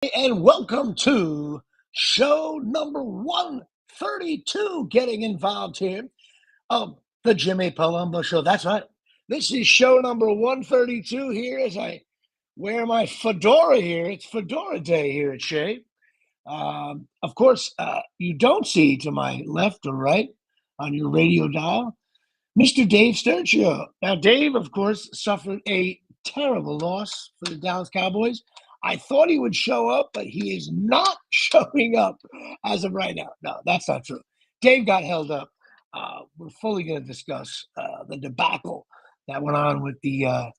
And welcome to show number 132. Getting involved here of the Jimmy Palumbo Show. That's right. This is show number 132 here as I wear my fedora here. It's Fedora Day here at Shea. Of course, you don't see to my left or right on your radio dial Mr. Dave Struchio. Now, Dave, of course, suffered a terrible loss for the Dallas Cowboys. I thought he would show up, but he is not showing up as of right now. No, that's not true. Dave got held up. We're fully going to discuss the debacle that went on with the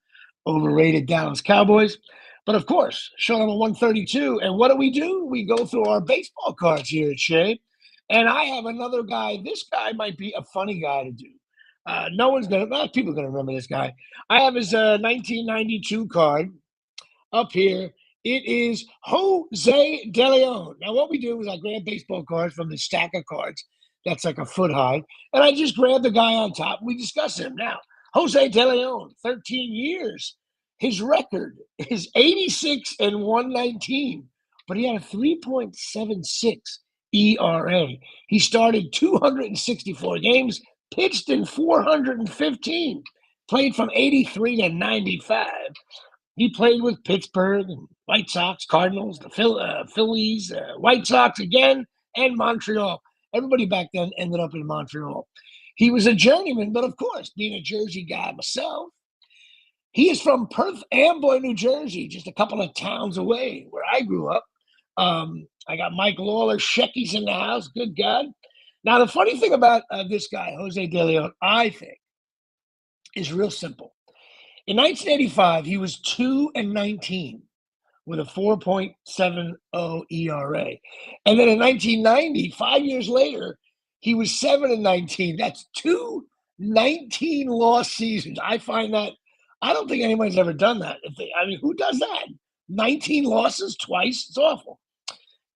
overrated Dallas Cowboys. But of course, show number 132. And what do? We go through our baseball cards here at Shea. And I have another guy. This guy might be a funny guy to do. No one's gonna. Not people are gonna remember this guy. I have his 1992 card up here. It is Jose De Leon. Now, what we do is I grab baseball cards from the stack of cards that's like a foot high, and I just grab the guy on top. We discuss him now. Jose De Leon, 13 years. His record is 86 and 119, but he had a 3.76 ERA. He started 264 games, pitched in 415, played from 83 to 95. He played with Pittsburgh and White Sox, Cardinals, the Phillies, White Sox again, and Montreal. Everybody back then ended up in Montreal. He was a journeyman, but of course, being a Jersey guy myself, he is from Perth Amboy, New Jersey, just a couple of towns away where I grew up. I got Mike Lawler, Shecky's in the house. Good God. Now, the funny thing about this guy, Jose De Leon, I think, is real simple. In 1985, he was 2-19 with a 4.70 ERA. And then in 1990, 5 years later, he was 7-19. That's two 19-loss seasons. I find that I don't think anyone's ever done that. Who does that? 19 losses twice? It's awful.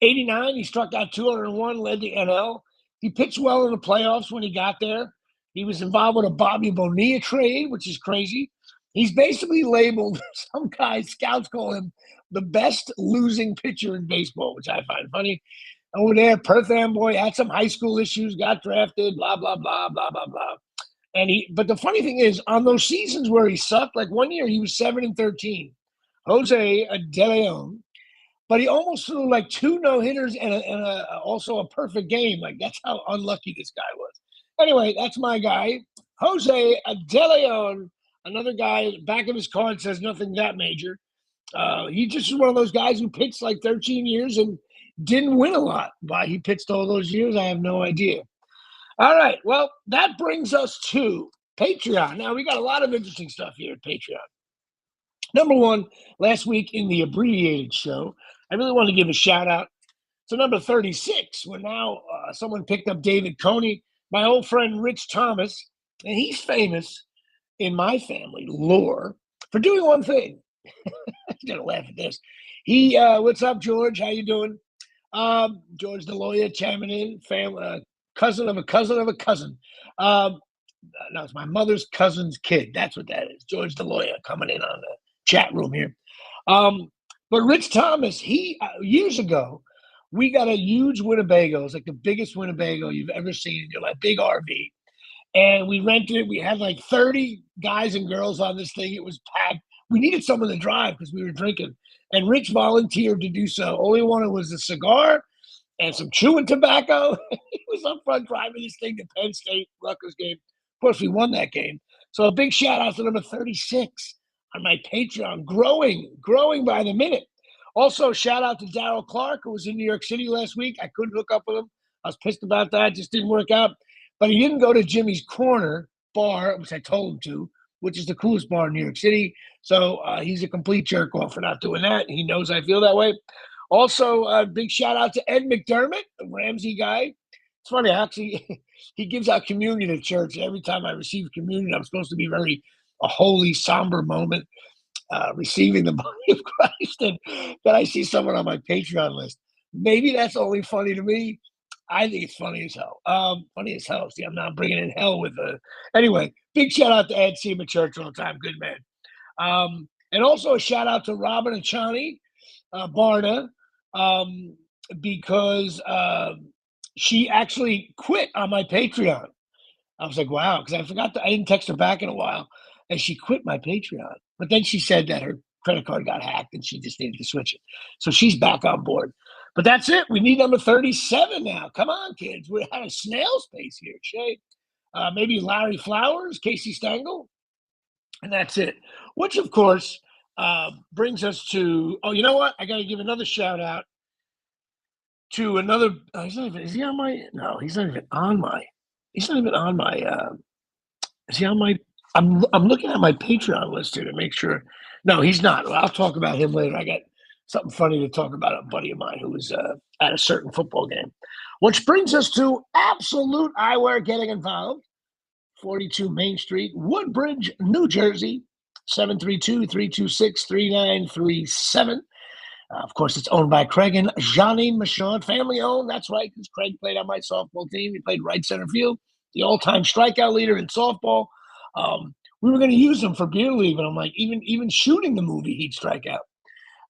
89, he struck out 201, led the NL. He pitched well in the playoffs when he got there. He was involved with a Bobby Bonilla trade, which is crazy. He's basically labeled, some guys, scouts call him the best losing pitcher in baseball, which I find funny. Over there, Perth Amboy had some high school issues, got drafted, blah, blah, blah, blah, blah, blah. But the funny thing is, on those seasons where he sucked, like one year he was 7-13. Jose De Leon, but he almost threw like two no-hitters and also a perfect game. Like, that's how unlucky this guy was. Anyway, that's my guy, Jose De Leon. Another guy, back of his card says nothing that major. He just is one of those guys who pitched like 13 years and didn't win a lot. Why he pitched all those years, I have no idea. All right, well, that brings us to Patreon. Now, we got a lot of interesting stuff here at Patreon. Number one, last week in the abbreviated show, I really want to give a shout out to number 36, where now someone picked up David Coney, my old friend Rich Thomas, and he's famous in my family lore for doing one thing. I'm gonna laugh at this. What's up, George? How you doing? George DeLoya chiming in, cousin of a cousin of a cousin. No, it's my mother's cousin's kid. That's what that is. George DeLoya coming in on the chat room here. But Rich Thomas, years ago, we got a huge Winnebago. It's like the biggest Winnebago you've ever seen in your life, big RV. And we rented it. We had like 30 guys and girls on this thing. It was packed. We needed someone to drive because we were drinking. And Rich volunteered to do so. All he wanted was a cigar and some chewing tobacco. He was up front driving this thing to Penn State, Rutgers game. Of course, we won that game. So a big shout out to number 36 on my Patreon, growing by the minute. Also, shout out to Darryl Clark, who was in New York City last week. I couldn't hook up with him. I was pissed about that. Just didn't work out. But he didn't go to Jimmy's Corner bar, which I told him to, which is the coolest bar in New York City. So he's a complete jerk off for not doing that. He knows I feel that way. Also, a big shout out to Ed McDermott, the Ramsey guy. It's funny, actually, he gives out communion at church. Every time I receive communion, I'm supposed to be a holy, somber moment, receiving the body of Christ. And then I see someone on my Patreon list. Maybe that's only funny to me. I think it's funny as hell. Funny as hell. See, I'm not bringing in hell with the. Anyway, big shout out to Ed. See him at church all the time. Good man. And also a shout out to Robin and Chani Barna, um, because she actually quit on my Patreon. I was like, wow, because I didn't text her back in a while, and she quit my Patreon. But then she said that her credit card got hacked and she just needed to switch it. So she's back on board. But that's it. We need number 37 now. Come on, kids. We're at a snail's pace here, Shay. Maybe Larry Flowers, Casey Stengel, and that's it. Which, of course, brings us to, oh, you know what? I got to give another shout out to another. He's not even, is he on my? No, he's not even on my. He's not even on my. Is he on my? I'm looking at my Patreon list here to make sure. No, he's not. Well, I'll talk about him later. I got something funny to talk about. A buddy of mine who was at a certain football game. Which brings us to Absolute Eyewear getting involved. 42 Main Street, Woodbridge, New Jersey, 732-326-3937. Of course, it's owned by Craig and Johnny Michaud, family owned. That's right, because Craig played on my softball team. He played right center field, the all-time strikeout leader in softball. We were going to use him for beer league, and I'm like, even shooting the movie, he'd strike out.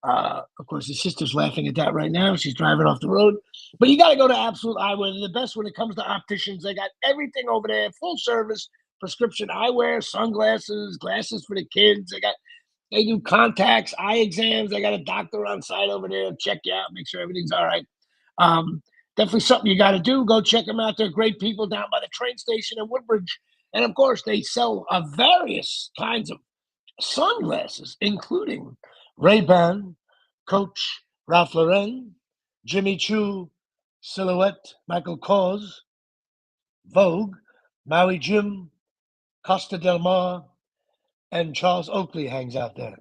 Of course, his sister's laughing at that right now. She's driving off the road. But you got to go to Absolute Eyewear. They're the best when it comes to opticians. They got everything over there, full service, prescription eyewear, sunglasses, glasses for the kids. They do contacts, eye exams. They got a doctor on site over there to check you out, make sure everything's all right. Definitely something you got to do. Go check them out. They're great people down by the train station in Woodbridge. And of course, they sell various kinds of sunglasses, including Ray-Ban, Coach, Ralph Lauren, Jimmy Choo, Silhouette, Michael Kors, Vogue, Maui Jim, Costa Del Mar, and Charles Oakley hangs out there.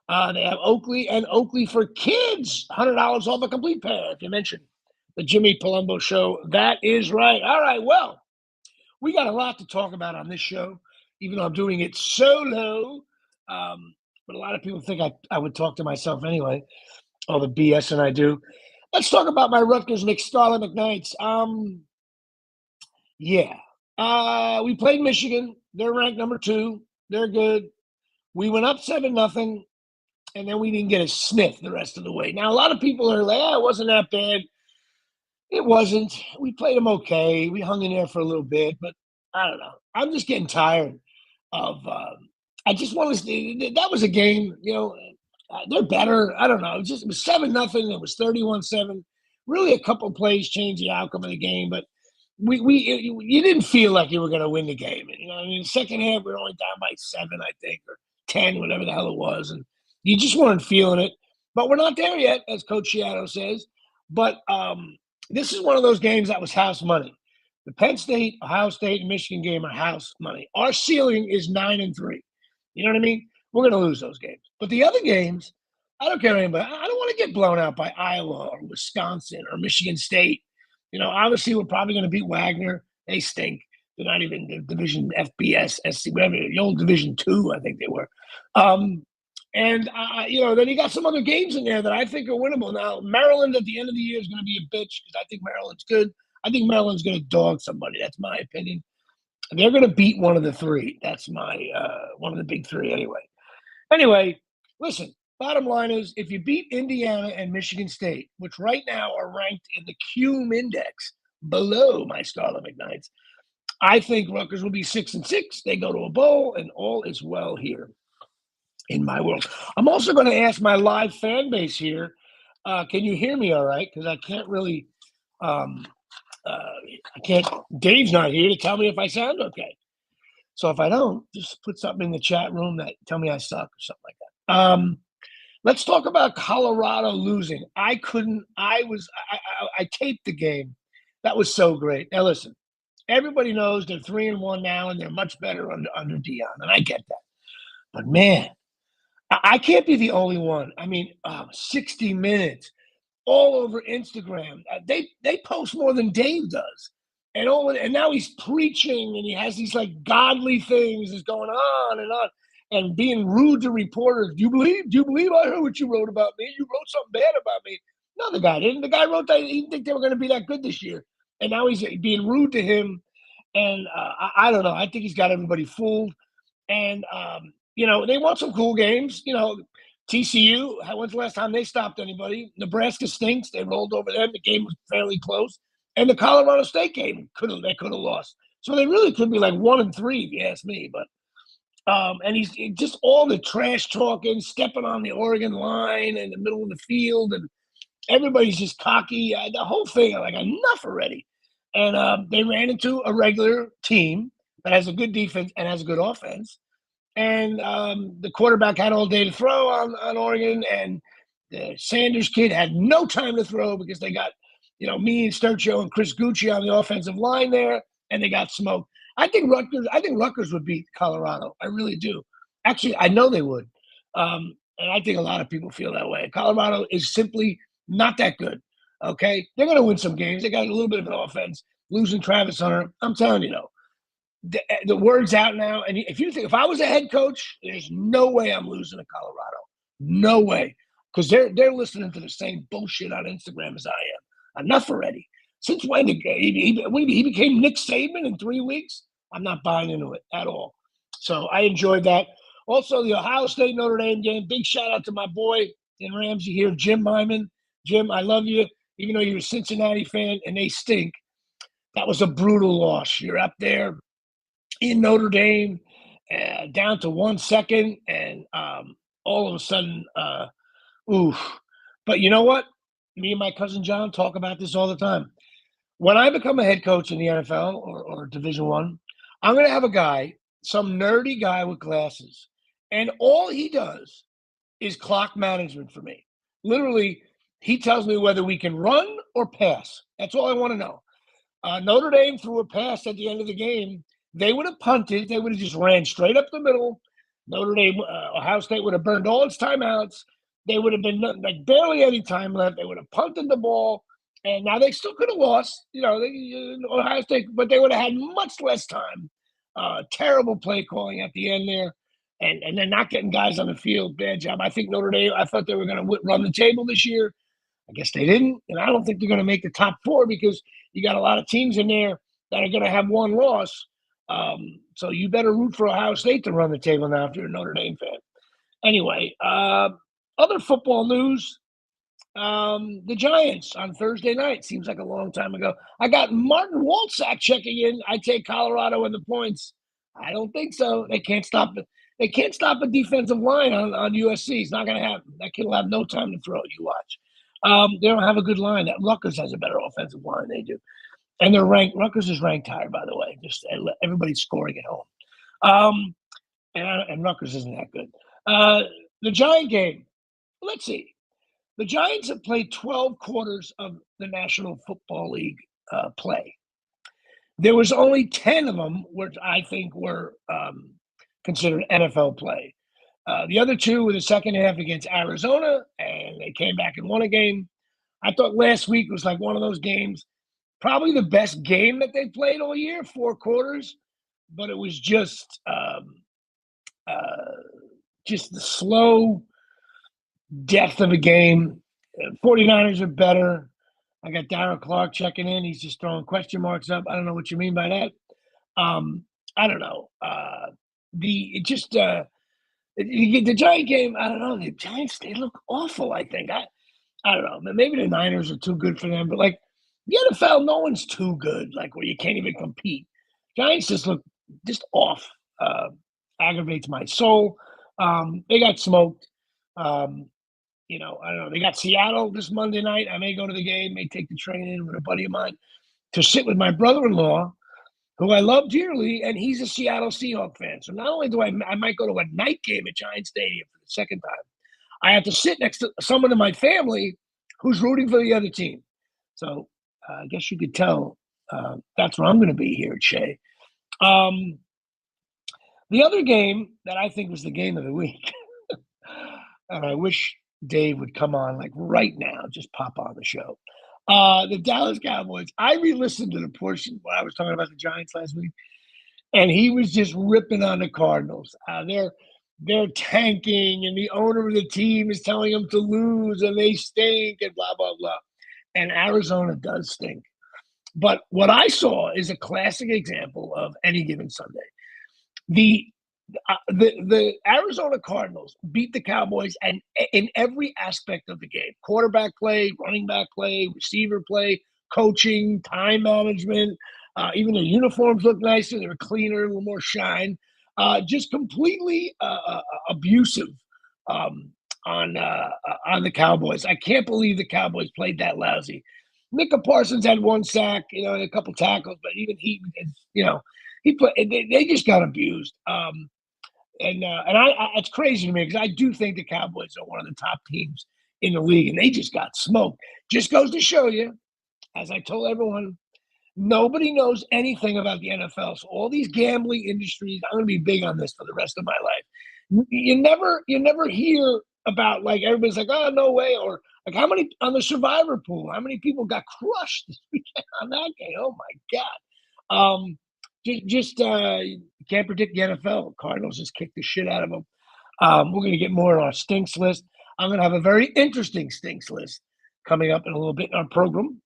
They have Oakley and Oakley for kids, $100 off a complete pair if you mention the Jimmy Palumbo Show. That is right. All right, well, we got a lot to talk about on this show, even though I'm doing it solo. But a lot of people think I would talk to myself anyway, all the BS and I do. Let's talk about my Rutgers McStarlet McKnights. Yeah. We played Michigan. They're ranked number 2. They're good. We went up 7-0, and then we didn't get a sniff the rest of the way. Now, a lot of people are like, it wasn't that bad. It wasn't. We played them okay. We hung in there for a little bit, but I don't know. I'm just getting tired of I just want to. That was a game, they're better. I don't know. It was 7-0. It was 31-7. Really, a couple plays changed the outcome of the game, but you didn't feel like you were going to win the game. Second half we were only down by 7, I think, or 10, whatever the hell it was, and you just weren't feeling it. But we're not there yet, as Coach Shiano says. But this is one of those games that was house money. The Penn State, Ohio State, and Michigan game are house money. Our ceiling is 9-3. You know what I mean? We're going to lose those games. But the other games, I don't care anybody. I don't want to get blown out by Iowa or Wisconsin or Michigan State. Obviously, we're probably going to beat Wagner. They stink. They're not even the Division FBS, SC, whatever, the old Division 2, I think they were. Then you got some other games in there that I think are winnable. Now, Maryland at the end of the year is going to be a bitch because I think Maryland's good. I think Maryland's going to dog somebody. That's my opinion. And they're going to beat one of the 3. That's my one of the big 3 anyway. Anyway, listen, bottom line is if you beat Indiana and Michigan State, which right now are ranked in the Cume Index below my Scarlet McKnights, I think Rutgers will be 6-6. They go to a bowl, and all is well here in my world. I'm also going to ask my live fan base here, can you hear me all right? Because I can't really Dave's not here to tell me if I sound okay. So if I don't, just put something in the chat room that tell me I suck or something like that. Let's talk about Colorado losing. I taped the game. That was so great. Now listen, everybody knows they're 3-1 now, and they're much better under Dion, and I get that. But man, I can't be the only one. 60 Minutes, all over Instagram. They post more than Dave does. And now he's preaching, and he has these like godly things that's going on and being rude to reporters. Do you believe I heard what you wrote about me? You wrote something bad about me. No, the guy didn't. The guy wrote that he didn't think they were going to be that good this year. And now he's being rude to him. And I don't know. I think he's got everybody fooled. And, they want some cool games. TCU, when's the last time they stopped anybody? Nebraska stinks. They rolled over them. The game was fairly close. And the Colorado State game they could have lost. So they really could be like 1-3 if you ask me. But and he's just all the trash talking, stepping on the Oregon line in the middle of the field, and everybody's just cocky. The whole thing, I'm like, enough already. And they ran into a regular team that has a good defense and has a good offense. And the quarterback had all day to throw on Oregon, and the Sanders kid had no time to throw because they got, me and Struchio and Chris Gucci on the offensive line there, and they got smoked. I think Rutgers would beat Colorado. I really do. Actually, I know they would. And I think a lot of people feel that way. Colorado is simply not that good. Okay? They're going to win some games. They got a little bit of an offense. Losing Travis Hunter, I'm telling you, the word's out now. And if I was a head coach, there's no way I'm losing to Colorado. No way. Because they're listening to the same bullshit on Instagram as I am. Enough already. Since when he became Nick Saban in 3 weeks? I'm not buying into it at all. So I enjoyed that. Also, the Ohio State Notre Dame game. Big shout out to my boy in Ramsey here, Jim Hyman. Jim, I love you. Even though you're a Cincinnati fan and they stink, that was a brutal loss. You're up there in Notre Dame, down to 1 second, and all of a sudden, oof. But you know what? Me and my cousin John talk about this all the time. When I become a head coach in the NFL or Division One, I'm going to have a guy, some nerdy guy with glasses, and all he does is clock management for me. Literally, he tells me whether we can run or pass. That's all I want to know. Notre Dame threw a pass at the end of the game. They would have punted. They would have just ran straight up the middle. Notre Dame, Ohio State would have burned all its timeouts. They would have been like barely any time left. They would have punted the ball. And now they still could have lost, Ohio State, but they would have had much less time. Terrible play calling at the end there. And then not getting guys on the field. Bad job. I think Notre Dame, I thought they were going to run the table this year. I guess they didn't. And I don't think they're going to make the top 4 because you got a lot of teams in there that are going to have one loss. So you better root for Ohio State to run the table now if you're a Notre Dame fan. Anyway, other football news. The Giants on Thursday night. Seems like a long time ago. I got Martin Walczak checking in. I take Colorado in the points. I don't think so. They can't stop it. They can't stop a defensive line on USC. It's not going to happen. That kid will have no time to throw. You watch. They don't have a good line. That Rutgers has a better offensive line. They do. And they're ranked. Rutgers is ranked higher, by the way. Just everybody's scoring at home. And Rutgers isn't that good. The Giant game. Let's see. The Giants have played 12 quarters of the National Football League play. There was only 10 of them, which I think were considered NFL play. The other 2 were the second half against Arizona, and they came back and won a game. I thought last week was like one of those games, probably the best game that they played all year, 4 quarters, but it was just the slow depth of a game. 49ers are better. I got Darryl Clark checking in. He's just throwing question marks up. I don't know what you mean by that. I don't know. The Giant game, I don't know. The Giants, they look awful, I think. I don't know. Maybe the Niners are too good for them, but like the NFL, no one's too good, like where you can't even compete. Giants just look just off. Aggravates my soul. They got smoked. I don't know. They got Seattle this Monday night. I may go to the game, may take the train in with a buddy of mine to sit with my brother-in-law, who I love dearly, and he's a Seattle Seahawks fan. So not only do I might go to a night game at Giant Stadium for the second time, I have to sit next to someone in my family who's rooting for the other team. So I guess you could tell that's where I'm going to be here at Shea. The other game that I think was the game of the week, and I wish Dave would come on like right now, just pop on the show. The Dallas Cowboys. I re-listened to the portion where I was talking about the Giants last week, and he was just ripping on the Cardinals. They're tanking, and the owner of the team is telling them to lose, and they stink, and blah, blah, blah. And Arizona does stink. But what I saw is a classic example of any given Sunday. The The Arizona Cardinals beat the Cowboys and in every aspect of the game: quarterback play, running back play, receiver play, coaching, time management. Even their uniforms look nicer; they were cleaner, a little more shine. Just completely abusive um, on the Cowboys. I can't believe the Cowboys played that lousy. Micah Parsons had one sack, and a couple tackles, but even he played. They just got abused. It's crazy to me because I do think the Cowboys are one of the top teams in the league, and they just got smoked. Just goes to show you, as I told everyone, nobody knows anything about the NFL. So all these gambling industries, I'm going to be big on this for the rest of my life. You never hear about, like, everybody's like, oh, no way, or like how many on the survivor pool, how many people got crushed this weekend on that game? Oh my God. You can't predict the NFL. Cardinals just kicked the shit out of them. We're going to get more on our stinks list. I'm going to have a very interesting stinks list coming up in a little bit in our program.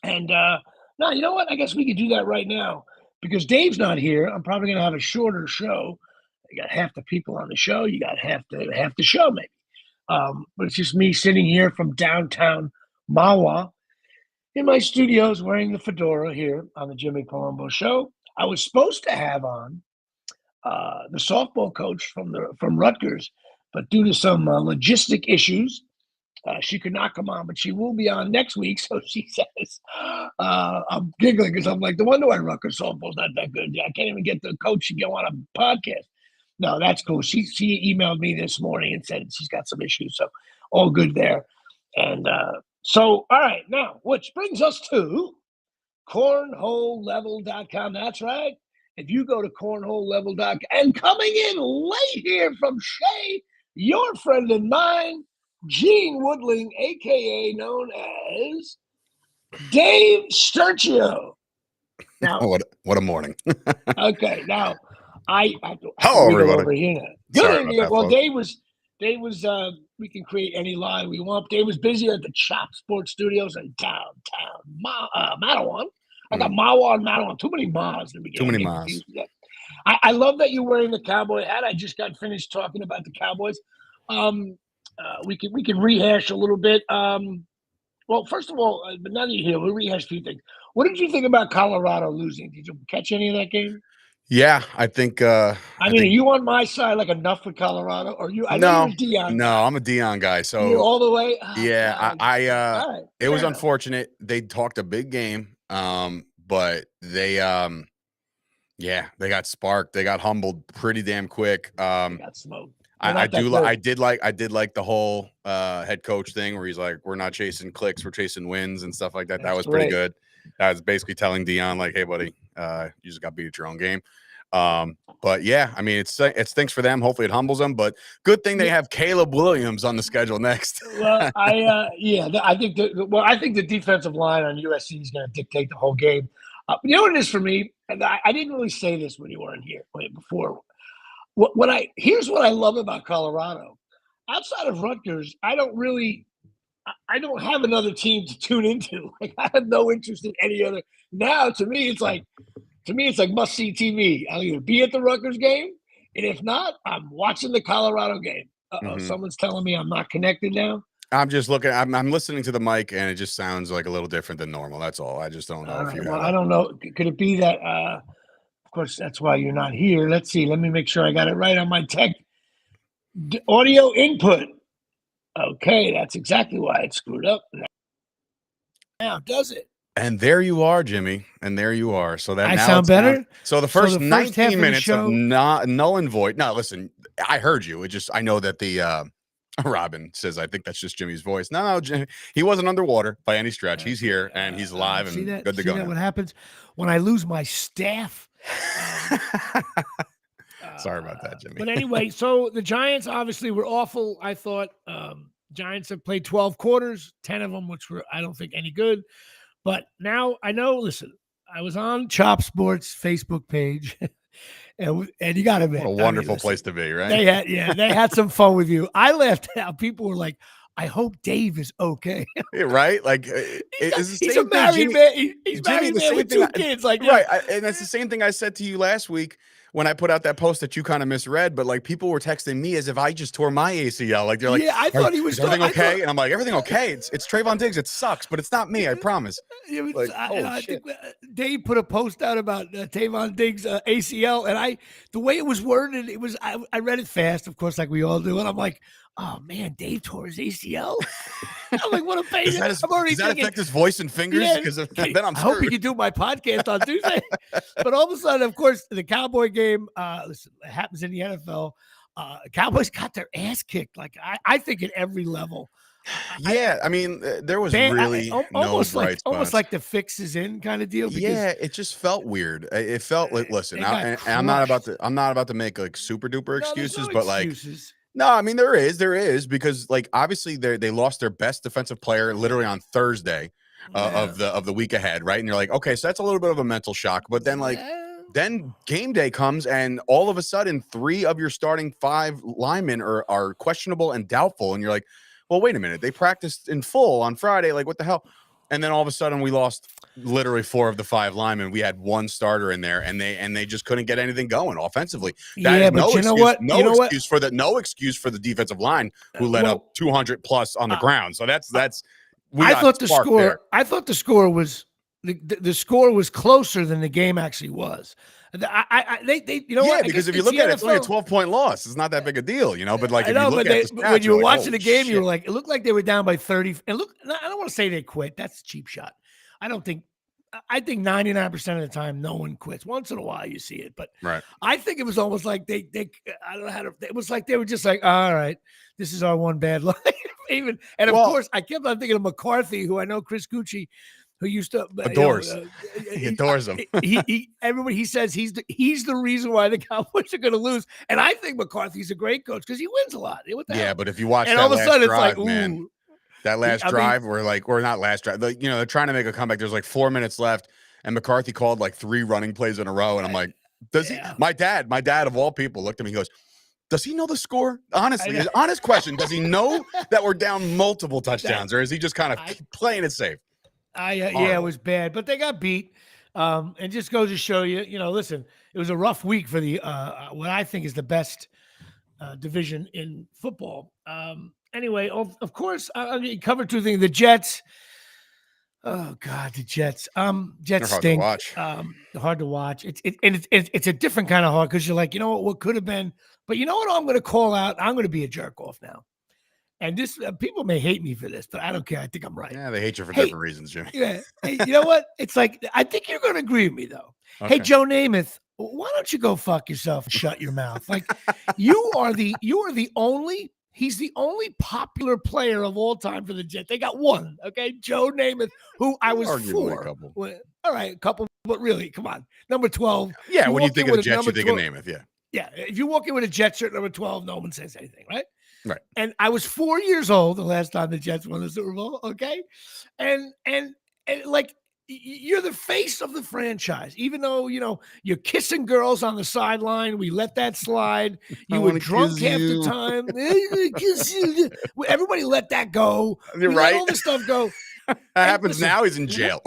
And now, you know what? I guess we could do that right now because Dave's not here. I'm probably going to have a shorter show. You got half the people on the show. You got half the show, maybe. But it's just me sitting here from downtown Mawa in my studios wearing the fedora here on the Jimmy Palumbo Show. I was supposed to have on the softball coach from Rutgers, but due to some logistic issues, she could not come on, but she will be on next week. So she says, I'm giggling because I'm like, no wonder why Rutgers softball's not that good. I can't even get the coach to go on a podcast. No, that's cool. She emailed me this morning and said she's got some issues. So all good there. And so, all right, now, which brings us to cornholelevel.com. That's right. If you go to cornholelevel.com, and coming in late here from Shay, your friend and mine, Gene Woodling, a.k.a. known as Dave Struchio. Now, what a morning. Okay, now I have to Hello, wiggle everybody. over here now. Sorry Good. about that, Well, folks. Dave was we can create any line we want. Dave was busy at the Chop Sports Studios in downtown Matawan. I got Mawa and Matawan. Too many Ma's in the beginning. Too many Ma's. I love that you're wearing the cowboy hat. I just got finished talking about the Cowboys. We can rehash a little bit. Well, first of all, but now that you're here, we'll rehash a few things. What did you think about Colorado losing? Did you catch any of that game? Yeah, I think. I mean, are you on my side, like enough with Colorado, or you? I know you're a Deion guy. I'm a Deion guy. So you're all the way. Yeah, all right, it was unfortunate. They talked a big game, but they got sparked. They got humbled pretty damn quick. They got smoked. I did like the whole head coach thing where he's like, we're not chasing clicks, we're chasing wins and stuff like that. That was pretty good. That was basically telling Deion, like, hey, buddy, you just got beat at your own game. But yeah, I mean, it stinks for them. Hopefully it humbles them, but good thing they have Caleb Williams on the schedule next. Well, I think the defensive line on USC is going to dictate the whole game. You know what it is for me? And I didn't really say this when you weren't here before. Here's what I love about Colorado. Outside of Rutgers, I don't have another team to tune into. Like, I have no interest in any other. Now, to me, it's like must-see TV. I'll either be at the Rutgers game, and if not, I'm watching the Colorado game. Someone's telling me I'm not connected now. I'm just looking. I'm listening to the mic, and it just sounds like a little different than normal. That's all. I just don't know if you. Well, I don't know. Could it be that? Of course, that's why you're not here. Let's see. Let me make sure I got it right on my tech audio input. Okay, that's exactly why it's screwed up. Now, does it? And there you are, Jimmy. And there you are. So that I now sound better. So the first 19 minutes of null and void. No, listen, I heard you. I know that the Robin says, I think that's just Jimmy's voice. No, Jimmy, he wasn't underwater by any stretch. He's here and he's live and good to go. What happens when I lose my staff? Sorry about that, Jimmy. But anyway, so the Giants obviously were awful. I thought Giants have played 12 quarters, 10 of them, which were, I don't think, any good. But now I know, listen, I was on Chop Sports Facebook page, and you got to admit, what a wonderful place to be, right? They had some fun with you. I laughed out. People were like, I hope Dave is okay. Yeah, right? Like, he's a married man. He's married man with two kids. Like, right. And that's the same thing I said to you last week when I put out that post that you kind of misread, but like people were texting me as if I just tore my ACL. Like they're like, I thought he was. Is everything okay? And I'm like, everything okay? It's Trayvon Diggs. It sucks, but it's not me. I promise. Like, I think Dave put a post out about Trayvon Diggs ACL, and the way it was worded, I read it fast, of course, like we all do, and I'm like, oh man, Dave tore his ACL. I'm like, what a pain. Does that affect his voice and fingers? Because then I'm screwed. I hope he can do my podcast on Tuesday. But all of a sudden, of course, the Cowboy game, listen, it happens in the NFL. Cowboys got their ass kicked. Like I think at every level. Yeah, I mean, there was really almost like the fix is in kind of deal. Yeah, it just felt weird. It felt like, listen, I'm not about to make like super duper excuses, but excuses. No, I mean there is because like obviously they lost their best defensive player literally on Thursday of the week ahead, right? And you're like, okay, so that's a little bit of a mental shock, but then then game day comes and all of a sudden 3 of your starting 5 linemen are questionable and doubtful, and you're like, well, wait a minute, they practiced in full on Friday, like what the hell? And then all of a sudden we lost literally 4 of the 5 linemen. We had 1 starter in there, and they just couldn't get anything going offensely. That is no excuse. No excuse for the defensive line who let up 200 plus on the ground. So that's I thought the score was the score was closer than the game actually was. They you know what? Because if you look at it, it's only a 12-point loss. It's not that big a deal, you know. But like, when you were watching the game, you were like, it looked like they were down by 30. And look, I don't want to say they quit. That's a cheap shot. I think 99% of the time, no one quits. Once in a while, you see it, but I think it was almost like they I don't know how to. It was like they were just like, all right, this is our one bad line. Of course, I kept on thinking of McCarthy, who I know Chris Gucci, who used to adores. He adores him. He says he's the reason why the Cowboys are going to lose, and I think McCarthy's a great coach because he wins a lot. But if you watch and that all of a sudden drive, it's like, man, that last drive, or not last drive, they're trying to make a comeback. There's like 4 minutes left, and McCarthy called like 3 running plays in a row, and I'm like, does he? My dad of all people looked at me. He goes, does he know the score? Honestly, his honest question: does he know that we're down multiple touchdowns, or is he just kind of playing it safe? It was bad, but they got beat. And just goes to show you, listen, it was a rough week for the what I think is the best division in football. Anyway, of course, I covered 2 things. The Jets. Oh God, the Jets. Jets stink. Hard to watch. It's a different kind of hard because you're like, you know what could have been, but you know what I'm going to call out. I'm going to be a jerk off now. And this people may hate me for this, but I don't care. I think I'm right. Yeah, they hate you for different reasons, Jimmy. Yeah. Hey, you know what? It's like I think you're going to agree with me, though. Okay. Hey, Joe Namath, why don't you go fuck yourself and shut your mouth? Like he's the only popular player of all time for the Jets. They got 1, okay? Joe Namath, who I was for. A couple. All right, a couple, but really, come on. Number 12. Yeah, when you think of the Jets, you think of Namath, yeah. Yeah, if you walk in with a Jet shirt, number 12, no one says anything, right? Right. And I was 4 years old the last time the Jets won the Super Bowl, okay? And like you're the face of the franchise, even though you're kissing girls on the sideline. We let that slide. You were drunk half the time. Everybody let that go. You're right. Let all this stuff go. That happens now. He's in jail.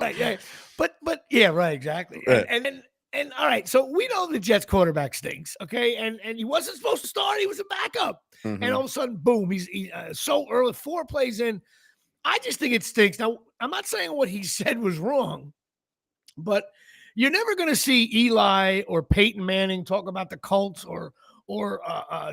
Right. Yeah. But yeah, right. Exactly. Right. And all right, so we know the Jets quarterback stinks, okay? And he wasn't supposed to start; he was a backup. Mm-hmm. And all of a sudden, boom! He's so early, 4 plays in. I just think it stinks. Now, I'm not saying what he said was wrong, but you're never going to see Eli or Peyton Manning talk about the Colts or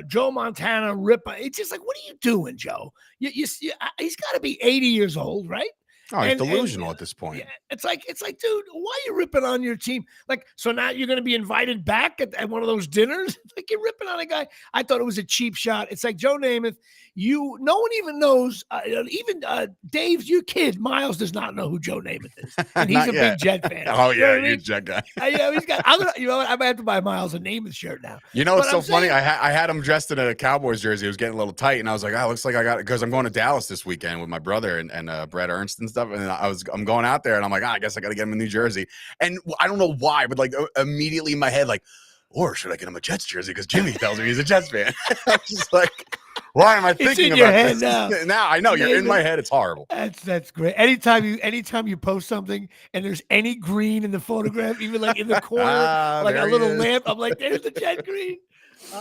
Joe Montana rip. It's just like, what are you doing, Joe? He's got to be 80 years old, right? Oh, he's delusional at this point. Yeah, it's like, dude, why are you ripping on your team? Like, so now you're going to be invited back at one of those dinners? Like, you're ripping on a guy. I thought it was a cheap shot. It's like Joe Namath. No one even knows. Even Dave, your kid, Miles, does not know who Joe Namath is, and he's a big Jet fan. Oh yeah, you're a Jet guy. He's got. I might have to buy Miles a Namath shirt now. It's so funny. I had him dressed in a Cowboys jersey. It was getting a little tight, and I was like, looks like I got it because I'm going to Dallas this weekend with my brother and Brett Ernst and stuff. And I'm going out there, and I'm like, I guess I got to get him a New Jersey. And I don't know why, but like immediately in my head, like, or should I get him a Jets jersey because Jimmy tells me he's a Jets fan? I'm just like, Why am I It's thinking in your about head this? now. Now I know you're in my Maybe. head. It's horrible. That's great. Anytime you post something and there's any green in the photograph, even like in the corner, like a There he little is. lamp, I'm like, there's the Jet Green.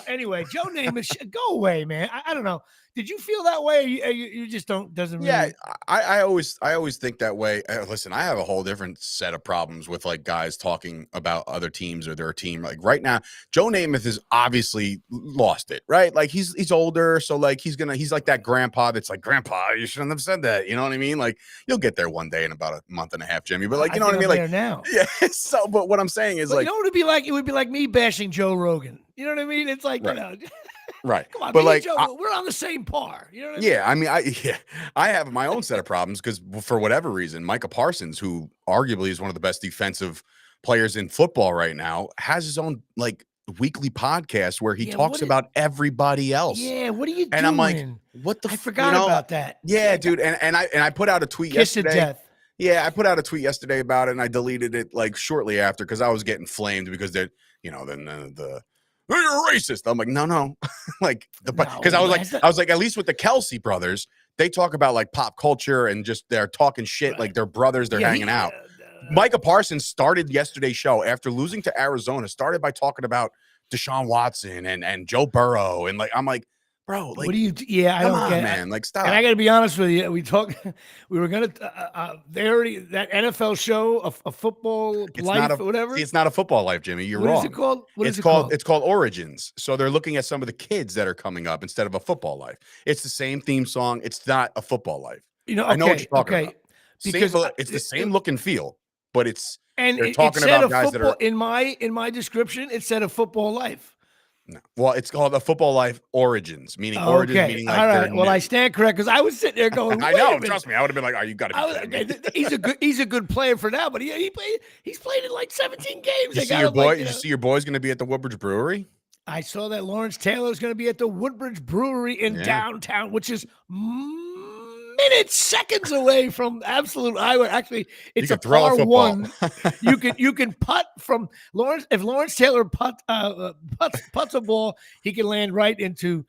Anyway, Joe Namath, go away, man. I don't know. Did you feel that way? You just doesn't Yeah, really. I always think that way. Listen, I have a whole different set of problems with like guys talking about other teams or their team. Like right now, Joe Namath has obviously lost it, right? Like he's older, so like he's like that grandpa that's like, Grandpa, you shouldn't have said that. You know what I mean? Like you'll get there one day in about a month and a half, Jimmy. But like you know what I mean? Like now. yeah. So, but what I'm saying is But like, you know what it'd be like? It would be like me bashing Joe Rogan. You know what I mean? It's like, right. you know. Right. Come on, but me like, and Joe, we're on the same par. You know what I mean? yeah, I mean, I have my own set of problems because for whatever reason, Micah Parsons, who arguably is one of the best defensive players in football right now, has his own like weekly podcast where he talks about everybody else. Yeah, what are you doing? And I'm like, what the? I forgot about that. Yeah, dude. And I put out a tweet yesterday. Death. Yeah, I put out a tweet yesterday about it, and I deleted it like shortly after because I was getting flamed because they're, then the you're a racist. I'm like, no, like because I was like, at least with the Kelsey brothers, they talk about like pop culture and just they're talking shit like they're brothers, they're hanging out. Micah Parsons started yesterday's show after losing to Arizona, started by talking about Deshaun Watson and Joe Burrow, and like I'm like, bro, like, what do you? Yeah, I don't get, man. Like, stop. And I got to be honest with you. We were gonna. They already that NFL show, a football life or whatever. See, it's not a football life, Jimmy. You're wrong. What is it called? It's called Origins. So they're looking at some of the kids that are coming up instead of a football life. It's the same theme song. It's not a football life. I know what you're talking about. Because it's the same look and feel, but it's they're talking about guys that are in my description. It said a football life. No. Well, it's called a Football Life Origins, meaning origins, meaning like. All right. Well, I stand correct because I was sitting there going. I know. Trust me, I would have been like, "Oh, you got to be kidding me." He's a good player for now, but he's played in like 17 games. You see your boy? Did you see your boy's going to be at the Woodbridge Brewery? I saw that Lawrence Taylor is going to be at the Woodbridge Brewery in downtown, which is seconds away from absolute highway. Actually, it's a par one. you can putt from Lawrence. If Lawrence Taylor putts a ball, he can land right into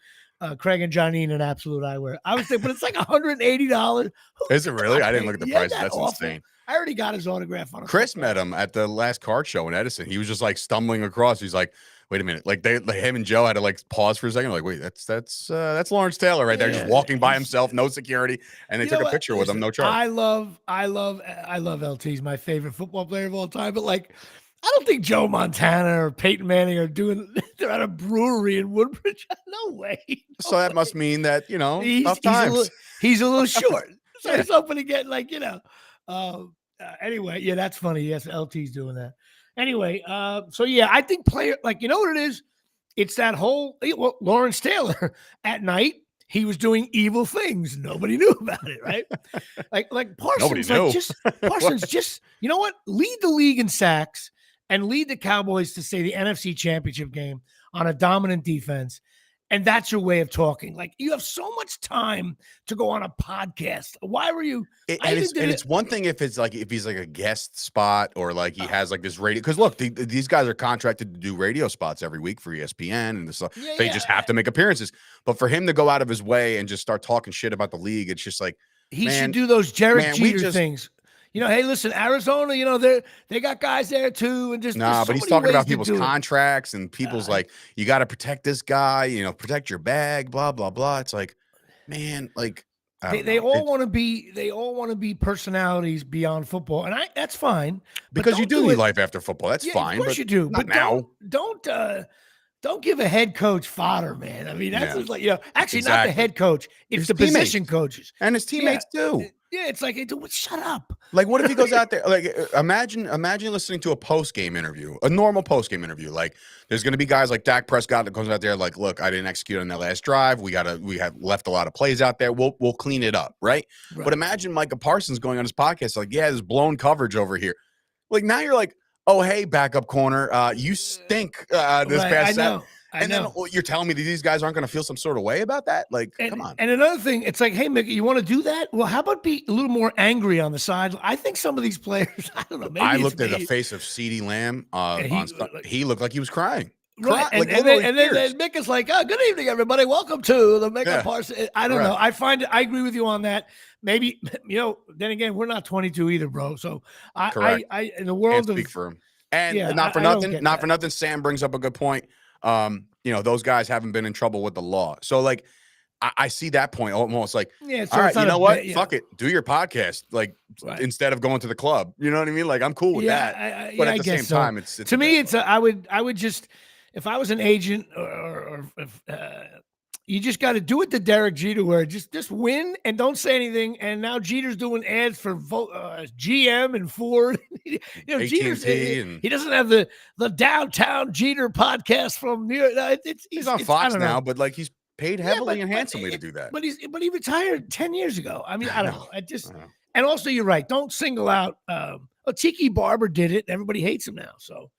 Craig and Johnine in absolute eyewear. I was thinking, but it's like $180. Is it really? I didn't look at the price. That's insane. I already got his autograph on it. Chris met him at the last card show in Edison. He was just like stumbling across. He's like, wait a minute. Like him and Joe had to like pause for a second. Like, wait, that's Lawrence Taylor right there, just walking by himself, no security. And they took a picture with him, no charge. I love LT. He's my favorite football player of all time. But like, I don't think Joe Montana or Peyton Manning are they're at a brewery in Woodbridge. No way. So that must mean that, he's a little short. So he's hoping to get like, anyway, that's funny. Yes, LT's doing that. Anyway, so yeah, I think player, like, you know what it is? It's that whole Lawrence Taylor at night, he was doing evil things. Nobody knew about it, right? like Parsons, Parsons just, you know what? Lead the league in sacks and lead the Cowboys to say the NFC Championship game on a dominant defense. And that's your way of talking. Like, you have so much time to go on a podcast. Why were you? It's one thing if he's like a guest spot or like he has like this radio. Because look, these guys are contracted to do radio spots every week for ESPN and this. They just have to make appearerances. But for him to go out of his way and just start talking shit about the league, it's just like he should do those Jared Jeter things. Hey, listen, Arizona, they got guys there too. And just but he's talking about people's contracts and people's like, you got to protect this guy, protect your bag, blah, blah, blah. It's like, man, like they all want to be personalities beyond football. And that's fine. Because you do need life after football. That's fine. Of course you do. But now. Don't give a head coach fodder, man. I mean, that's just like, actually not the head coach. It's the position coaches. And his teammates too. Yeah, it's like, shut up. Like, what if he goes out there? Like, imagine listening to a post-game interview, a normal post-game interview. Like, there's going to be guys like Dak Prescott that comes out there like, look, I didn't execute on that last drive. We have left a lot of plays out there. We'll clean it up, right? But imagine Micah Parsons going on his podcast like, yeah, there's blown coverage over here. Like, now you're like, oh, hey, backup corner, you stink this past set. And then you're telling me that these guys aren't going to feel some sort of way about that? Like, come on. And another thing, it's like, hey, Mickey, you want to do that? Well, how about be a little more angry on the side? I think some of these players, I don't know. Maybe I looked at the face of CeeDee Lamb. He looked like he was crying. Right. Like, and then Mick is like, oh, good evening, everybody. Welcome to the Micah Parsons. I don't know. I agree with you on that. Maybe, then again, we're not 22 either, bro. So I in the world Can't speak of for him. And yeah, not for nothing, Sam brings up a good point. Those guys haven't been in trouble with the law. So like I see that point almost like, so all right, you know what? Yeah. Fuck it. Do your podcast. Like instead of going to the club, you know what I mean? Like I'm cool with that. But at the same time, it's to me, I would just, if I was an agent or if, you just got to do it to Derek Jeter, where just win and don't say anything. And now Jeter's doing ads for GM and Ford. Jeter's he doesn't have the Downtown Jeter podcast from New York. He's on Fox now, but like he's paid heavily and handsomely to do that. But he retired 10 years ago. I mean, I don't know. And also you're right. Don't single out. Tiki Barber did it. Everybody hates him now. So.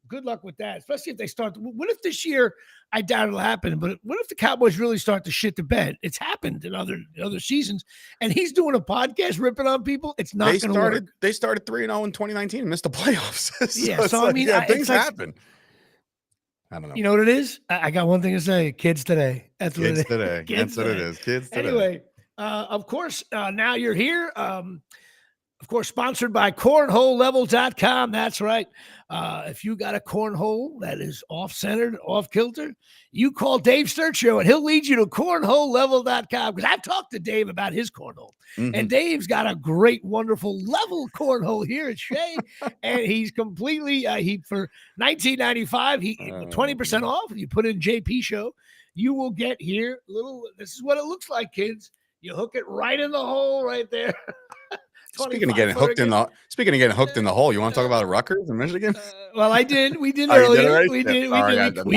Good luck with that, especially if they start. What if this year, I doubt it'll happen, but what if the Cowboys really start to shit the bed? It's happened in other seasons, and he's doing a podcast ripping on people. It's not going to work. They started 3-0 in 2019 and missed the playoffs. Things happen. I don't know. You know what it is? I got one thing to say. Kids today. That's what it is. Today. That's what it is. Kids today. Anyway, of course, now you're here. Of course, sponsored by cornholelevel.com. That's right. If you got a cornhole that is off-centered, off-kilter, you call Dave Struchio and he'll lead you to cornholelevel.com, because I've talked to Dave about his cornhole. Mm-hmm. And Dave's got a great, wonderful level cornhole here at Shea. And he's completely, for $19.95, 20% off. If you put in JP Show, you will get here this is what it looks like, kids. You hook it right in the hole right there. Speaking of getting hooked in the hole, you want to talk about Rutgers in Michigan? Well, I did. We did earlier. We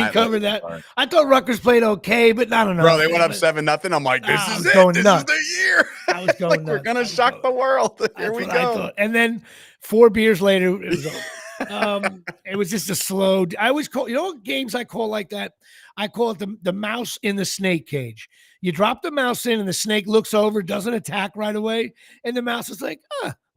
covered that. Sorry. I thought Rutgers played okay, but not enough. Bro, they went up 7-0. I'm like, this is it. This is the year. I was going nuts. We're gonna shock the world. Here we go. And then 4 beers later, it was over. It was just a slow. I always call, what games I call like that? I call it the mouse in the snake cage. You drop the mouse in and the snake looks over, doesn't attack right away. And the mouse is like,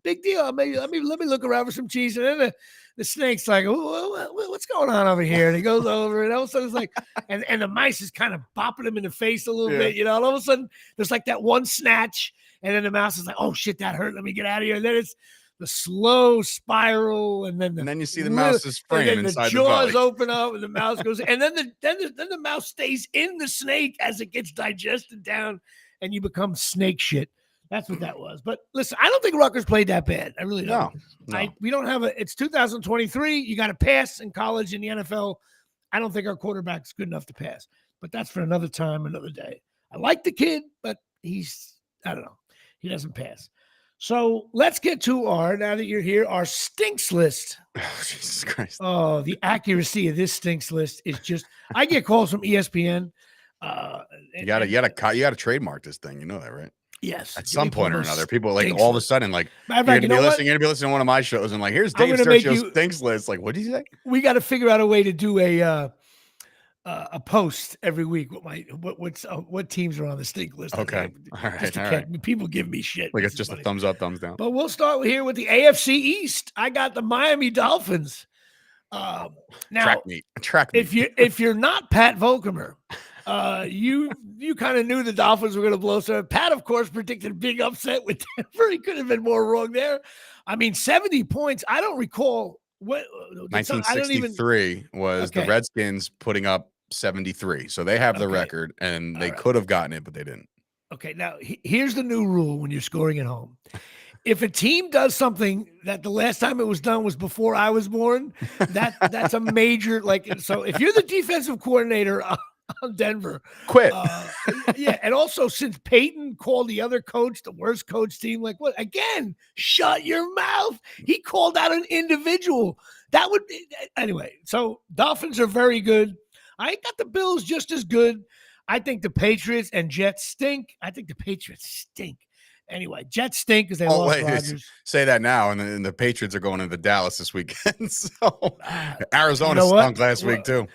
big deal. Maybe let me look around for some cheese. And then the snake's like, what's going on over here? And he goes over, and all of a sudden it's like, and the mice is kind of bopping him in the face a little bit, All of a sudden there's like that one snatch, and then the mouse is like, oh shit, that hurt. Let me get out of here. And then it's the slow spiral, and then you see the mouse's frame inside the jaws open up, and the mouse goes, and then the mouse stays in the snake as it gets digested down, and you become snake shit. That's what that was. But listen, I don't think Rutgers played that bad. I really don't. No. We don't have it's 2023. You got to pass in college, in the NFL. I don't think our quarterback's good enough to pass. But that's for another time, another day. I like the kid, but I don't know. He doesn't pass. So let's get to now that you're here, our stinks list. Oh, Jesus Christ. Oh, the accuracy of this stinks list is just, I get calls from ESPN. You gotta trademark this thing. You know that, right? Yes. At some point or another, people like all of a sudden, like, you're gonna be listening to one of my shows and like, here's Dave Struchio's stinks list. Like, what did you say? We got to figure out a way to do a post every week. What teams are on the stink list? Okay, all right. People give me shit. Like it's just a thumbs up, thumbs down. But we'll start here with the AFC East. I got the Miami Dolphins. Now, track meet. If you're not Pat Volkemer, you kind of knew the Dolphins were going to blow. So Pat, of course, predicted a big upset with Denver. He could have been more wrong there. I mean, 70 points. I don't recall what 1963 was the Redskins putting up 73. So they have the record, and they could have gotten it, but they didn't. Okay, now here's the new rule when you're scoring at home. If a team does something that the last time it was done was before I was born, that's a major, so if you're the defensive coordinator on Denver, quit. And also since Peyton called the other coach the worst coach team, like what? Again, shut your mouth. He called out an individual. That would be, anyway. So Dolphins are very good. I got the Bills just as good. I think the Patriots and Jets stink. I think the Patriots stink. Anyway, Jets stink because they lost Rodgers. Say that now, and the Patriots are going into Dallas this weekend. So Arizona stunk last week too.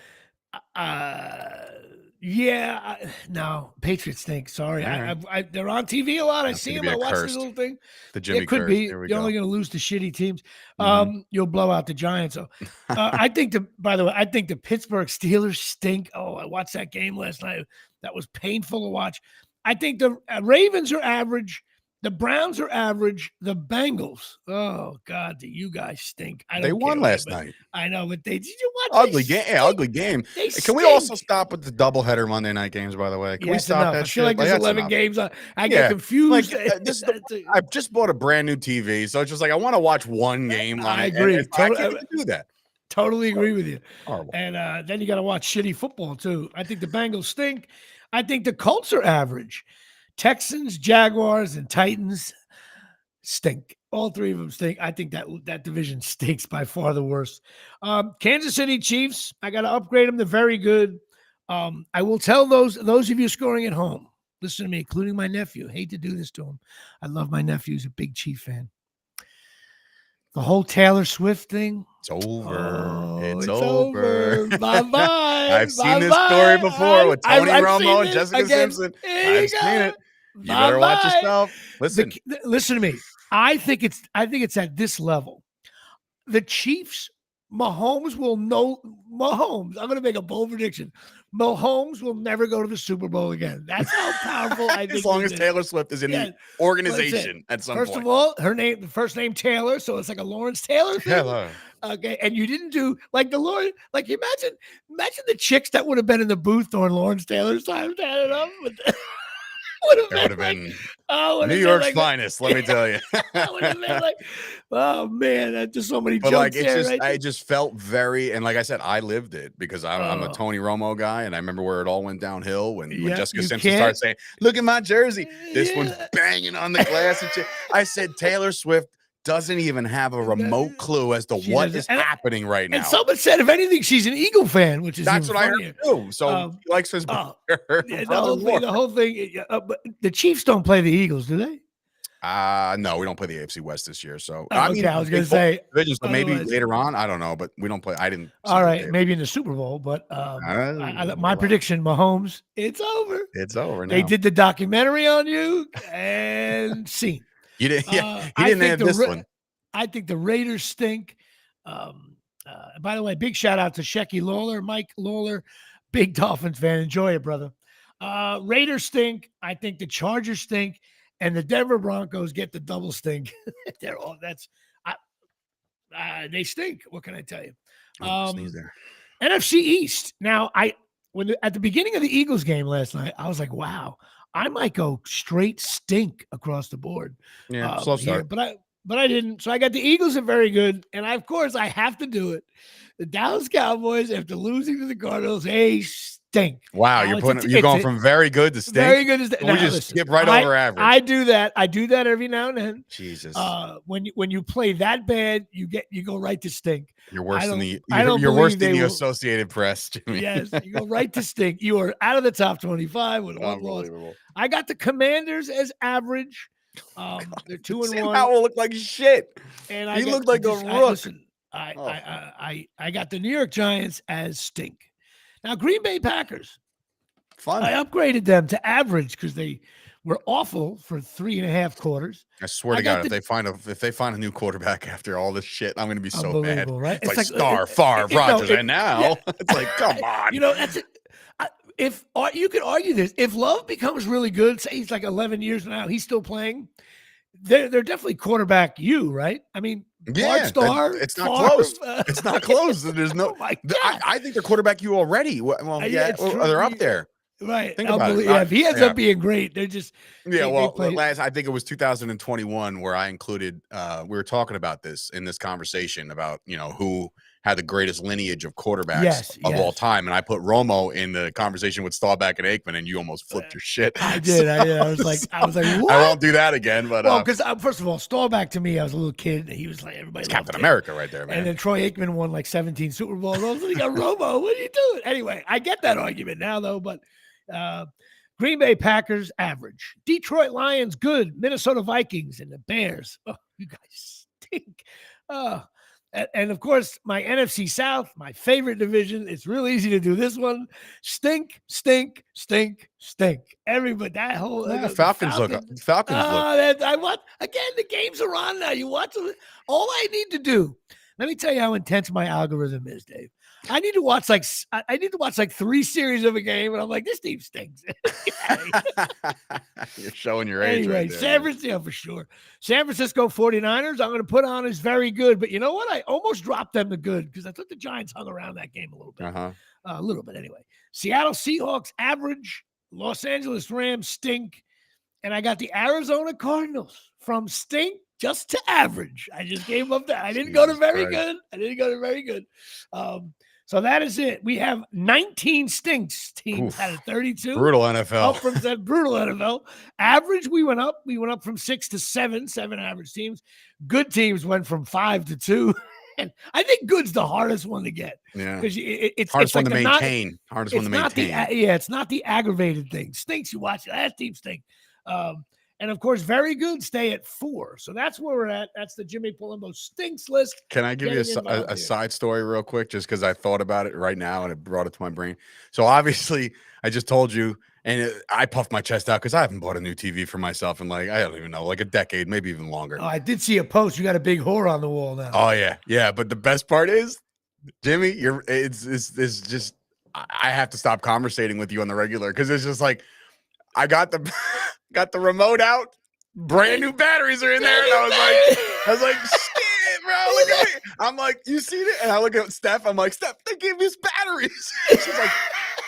Yeah, no, Patriots stink. Sorry, All right. they're on TV a lot. I That's see gonna them. be I a watch this cursed. little thing. The Jimmy It could curse. be. Here we You're go. only going to lose to shitty teams. Mhm. You'll blow out the Giants. So, I think by the way, I think the Pittsburgh Steelers stink. Oh, I watched that game last night. That was painful to watch. I think the Ravens are average. The Browns are average. The Bengals. Oh God, you guys stink. I They don't won care. last night. I know, but did you watch? Ugly game. Yeah, ugly game. They Can we also stink. stop with the doubleheader Monday night games? By the way, can we That's stop enough. that I shit? feel like there's that's 11 enough. games. I Yeah. get confused. This is I just bought a brand new TV, so it's just like I want to watch one game on I it. agree. I can't even do that. Totally agree with you. Horrible. And then you got to watch shitty football too. I think the Bengals stink. I think the Colts are average. Texans, Jaguars, and Titans stink. All three of them stink. I think that division stinks by far the worst. Kansas City Chiefs, I got to upgrade them to very good. I will tell those of you scoring at home, listen to me, including my nephew. Hate to do this to him. I love my nephew. He's a big Chief fan. The whole Taylor Swift thing. It's over. Oh, it's over. Bye-bye. I've seen this story before with Tony Romo and Jessica again. Simpson. There I've seen it. You better watch yourself. Listen. Listen to me. I think it's at this level. The Chiefs, Mahomes will know Mahomes. I'm going to make a bold prediction. Mahomes will never go to the Super Bowl again. That's how powerful I think. As long as Taylor Swift is in the organization at some point. First of all, the first name Taylor, so it's like a Lawrence Taylor thing. Hello. Okay, and you didn't do like the Lord. Like imagine the chicks that would have been in the booth during Lawrence Taylor's time standing up. Would have been New York's finest, let me tell you. Would have been like, oh man, just so many. But jokes like, there, right? I just felt very, and like I said, I lived it because I'm a Tony Romo guy, and I remember where it all went downhill when Jessica Simpson started saying, "Look at my jersey, this one's banging on the glass." And shit. I said, Taylor Swift doesn't even have a remote clue as to what is happening right now. And someone said, if anything, she's an Eagle fan, which is that's what I heard too. So he likes his brother. The whole thing. But the Chiefs don't play the Eagles, do they? No, we don't play the AFC West this year. So I was going to say divisions, but maybe later on. I don't know, but we don't play. I didn't. All right, maybe in the Super Bowl, but my prediction, Mahomes, it's over. It's over. Now. They did the documentary on you and scene. You didn't. Yeah, he didn't have this one. I think the Raiders stink. By the way, big shout out to Shecky Lawler, Mike Lawler, big Dolphins fan. Enjoy it, brother. Raiders stink. I think the Chargers stink, and the Denver Broncos get the double stink. They're all they stink. What can I tell you? NFC East. Now, at the beginning of the Eagles game last night, I was like, wow. I might go straight stink across the board. Yeah, slow start. But I didn't. So I got the Eagles are very good. And of course, I have to do it. The Dallas Cowboys, after losing to the Cardinals, stink. Wow, you're going from very good to stink. Very good to stink. We just skip right over average. I do that. I do that every now and then. Jesus. When you play that bad, you go right to stink. You're worse than the Associated Press, Jimmy. Yes, you go right to stink. You are out of the top 25 with one loss. I got the Commanders as average. They're 2-1. Sam Howell looked like shit. And he looked like a rook. I got the New York Giants as stink. Now, Green Bay Packers. Fun. I upgraded them to average because they were awful for 3.5 quarters. I swear to God, if they find a new quarterback after all this shit, I'm going to be so mad. Right? It's like Star, Favre, Rodgers, and now it's like, come on. That's it. If you could argue this, if Love becomes really good, say he's like 11 years now, he's still playing. They're definitely quarterback right? I mean, yeah, Star, it's not close. It's not close. There's no. I think they're quarterback you already. Well, they're up there. Right. Think about it. If he ends up being great, they're just. Yeah. I think it was 2021 where I included. We were talking about this in this conversation about who had the greatest lineage of quarterbacks of all time, and I put Romo in the conversation with Staubach and Aikman, and you almost flipped your shit. I did. I was like, what? I won't do that again. But because first of all, Staubach to me, I was a little kid, and he was like everybody. Captain America, right there, man. And then Troy Aikman won like 17 Super Bowls. I was like, Romo, what are you doing? Anyway, I get that argument now though, but. Green Bay Packers average, Detroit Lions good, Minnesota Vikings and the Bears. Oh, you guys stink. And of course, my NFC South, my favorite division. It's real easy to do this one. Stink, stink, stink, stink. Everybody, that whole Falcons look. I want again. The games are on now. You watch them. All I need to do. Let me tell you how intense my algorithm is, Dave. I need to watch like 3 series of a game, and I'm like, this team stinks. You're showing your age. Anyway, right there, San Francisco for sure. San Francisco 49ers, I'm going to put on is very good. But you know what? I almost dropped them to good because I thought the Giants hung around that game a little bit. A little bit anyway. Seattle Seahawks, average. Los Angeles Rams, stink. And I got the Arizona Cardinals from stink just to average. I just gave up that. I didn't go to very good. So that is it. We have 19 stinks teams out of 32. Brutal NFL. Up from that brutal NFL. Average, we went up. We went up from 6 to 7 average teams. Good teams went from 5 to 2. And I think good's the hardest one to get. Yeah. Because it's hardest like one to maintain. Hardest one to maintain. It's not the aggravated thing. Stinks, you watch it. That team stink. And of course, very good stay at 4. So that's where we're at. That's the Jimmy Palumbo stinks list. Can I give you a side story real quick? Just because I thought about it right now and it brought it to my brain. So obviously, I just told you, and I puffed my chest out because I haven't bought a new TV for myself in I don't even know, like a decade, maybe even longer. Oh, I did see a post. You got a big whore on the wall now. Oh yeah. But the best part is, Jimmy, it's just I have to stop conversating with you on the regular because it's just like I got the remote out, brand new batteries are in there, and I was like, shit, bro, look at me. I'm like, you see it? And I look at Steph. I'm like, Steph, they gave us batteries. She's like,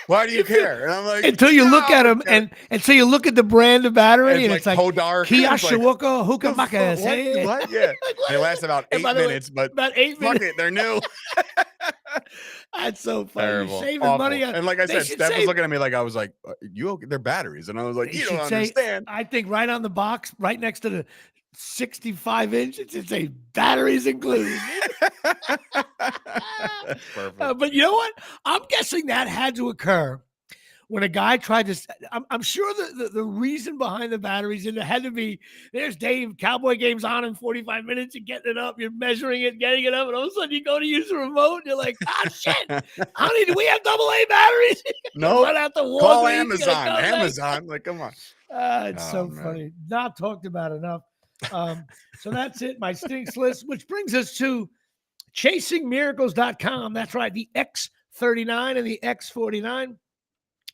why do you care? And I'm like, until you look at them, and until you look at the brand of battery, and it's like Podar, Kia Shiwaka Hukamaka. What? Yeah, they last about 8 minutes, but about 8 minutes. They're new. That's so funny. Terrible. Saving Awful. money. And like I said, Steph was looking at me like I was like, "You okay? They're batteries," and I was like, "You don't understand." I think right on the box, right next to the 65-inch, it should say batteries included. Perfect. But you know what? I'm guessing that had to occur when a guy tried to. I'm sure the reason behind the batteries, and it had to be, there's Dave, Cowboy game's on in 45 minutes, you're getting it up, you're measuring it, getting it up, and all of a sudden you go to use the remote, and you're like, shit, do we have AA batteries? No, run out the wall. Call Amazon. Like, come on. It's so funny. Not talked about enough. So that's it, my stinks list, which brings us to chasingmiracles.com. That's right, the X39 and the X49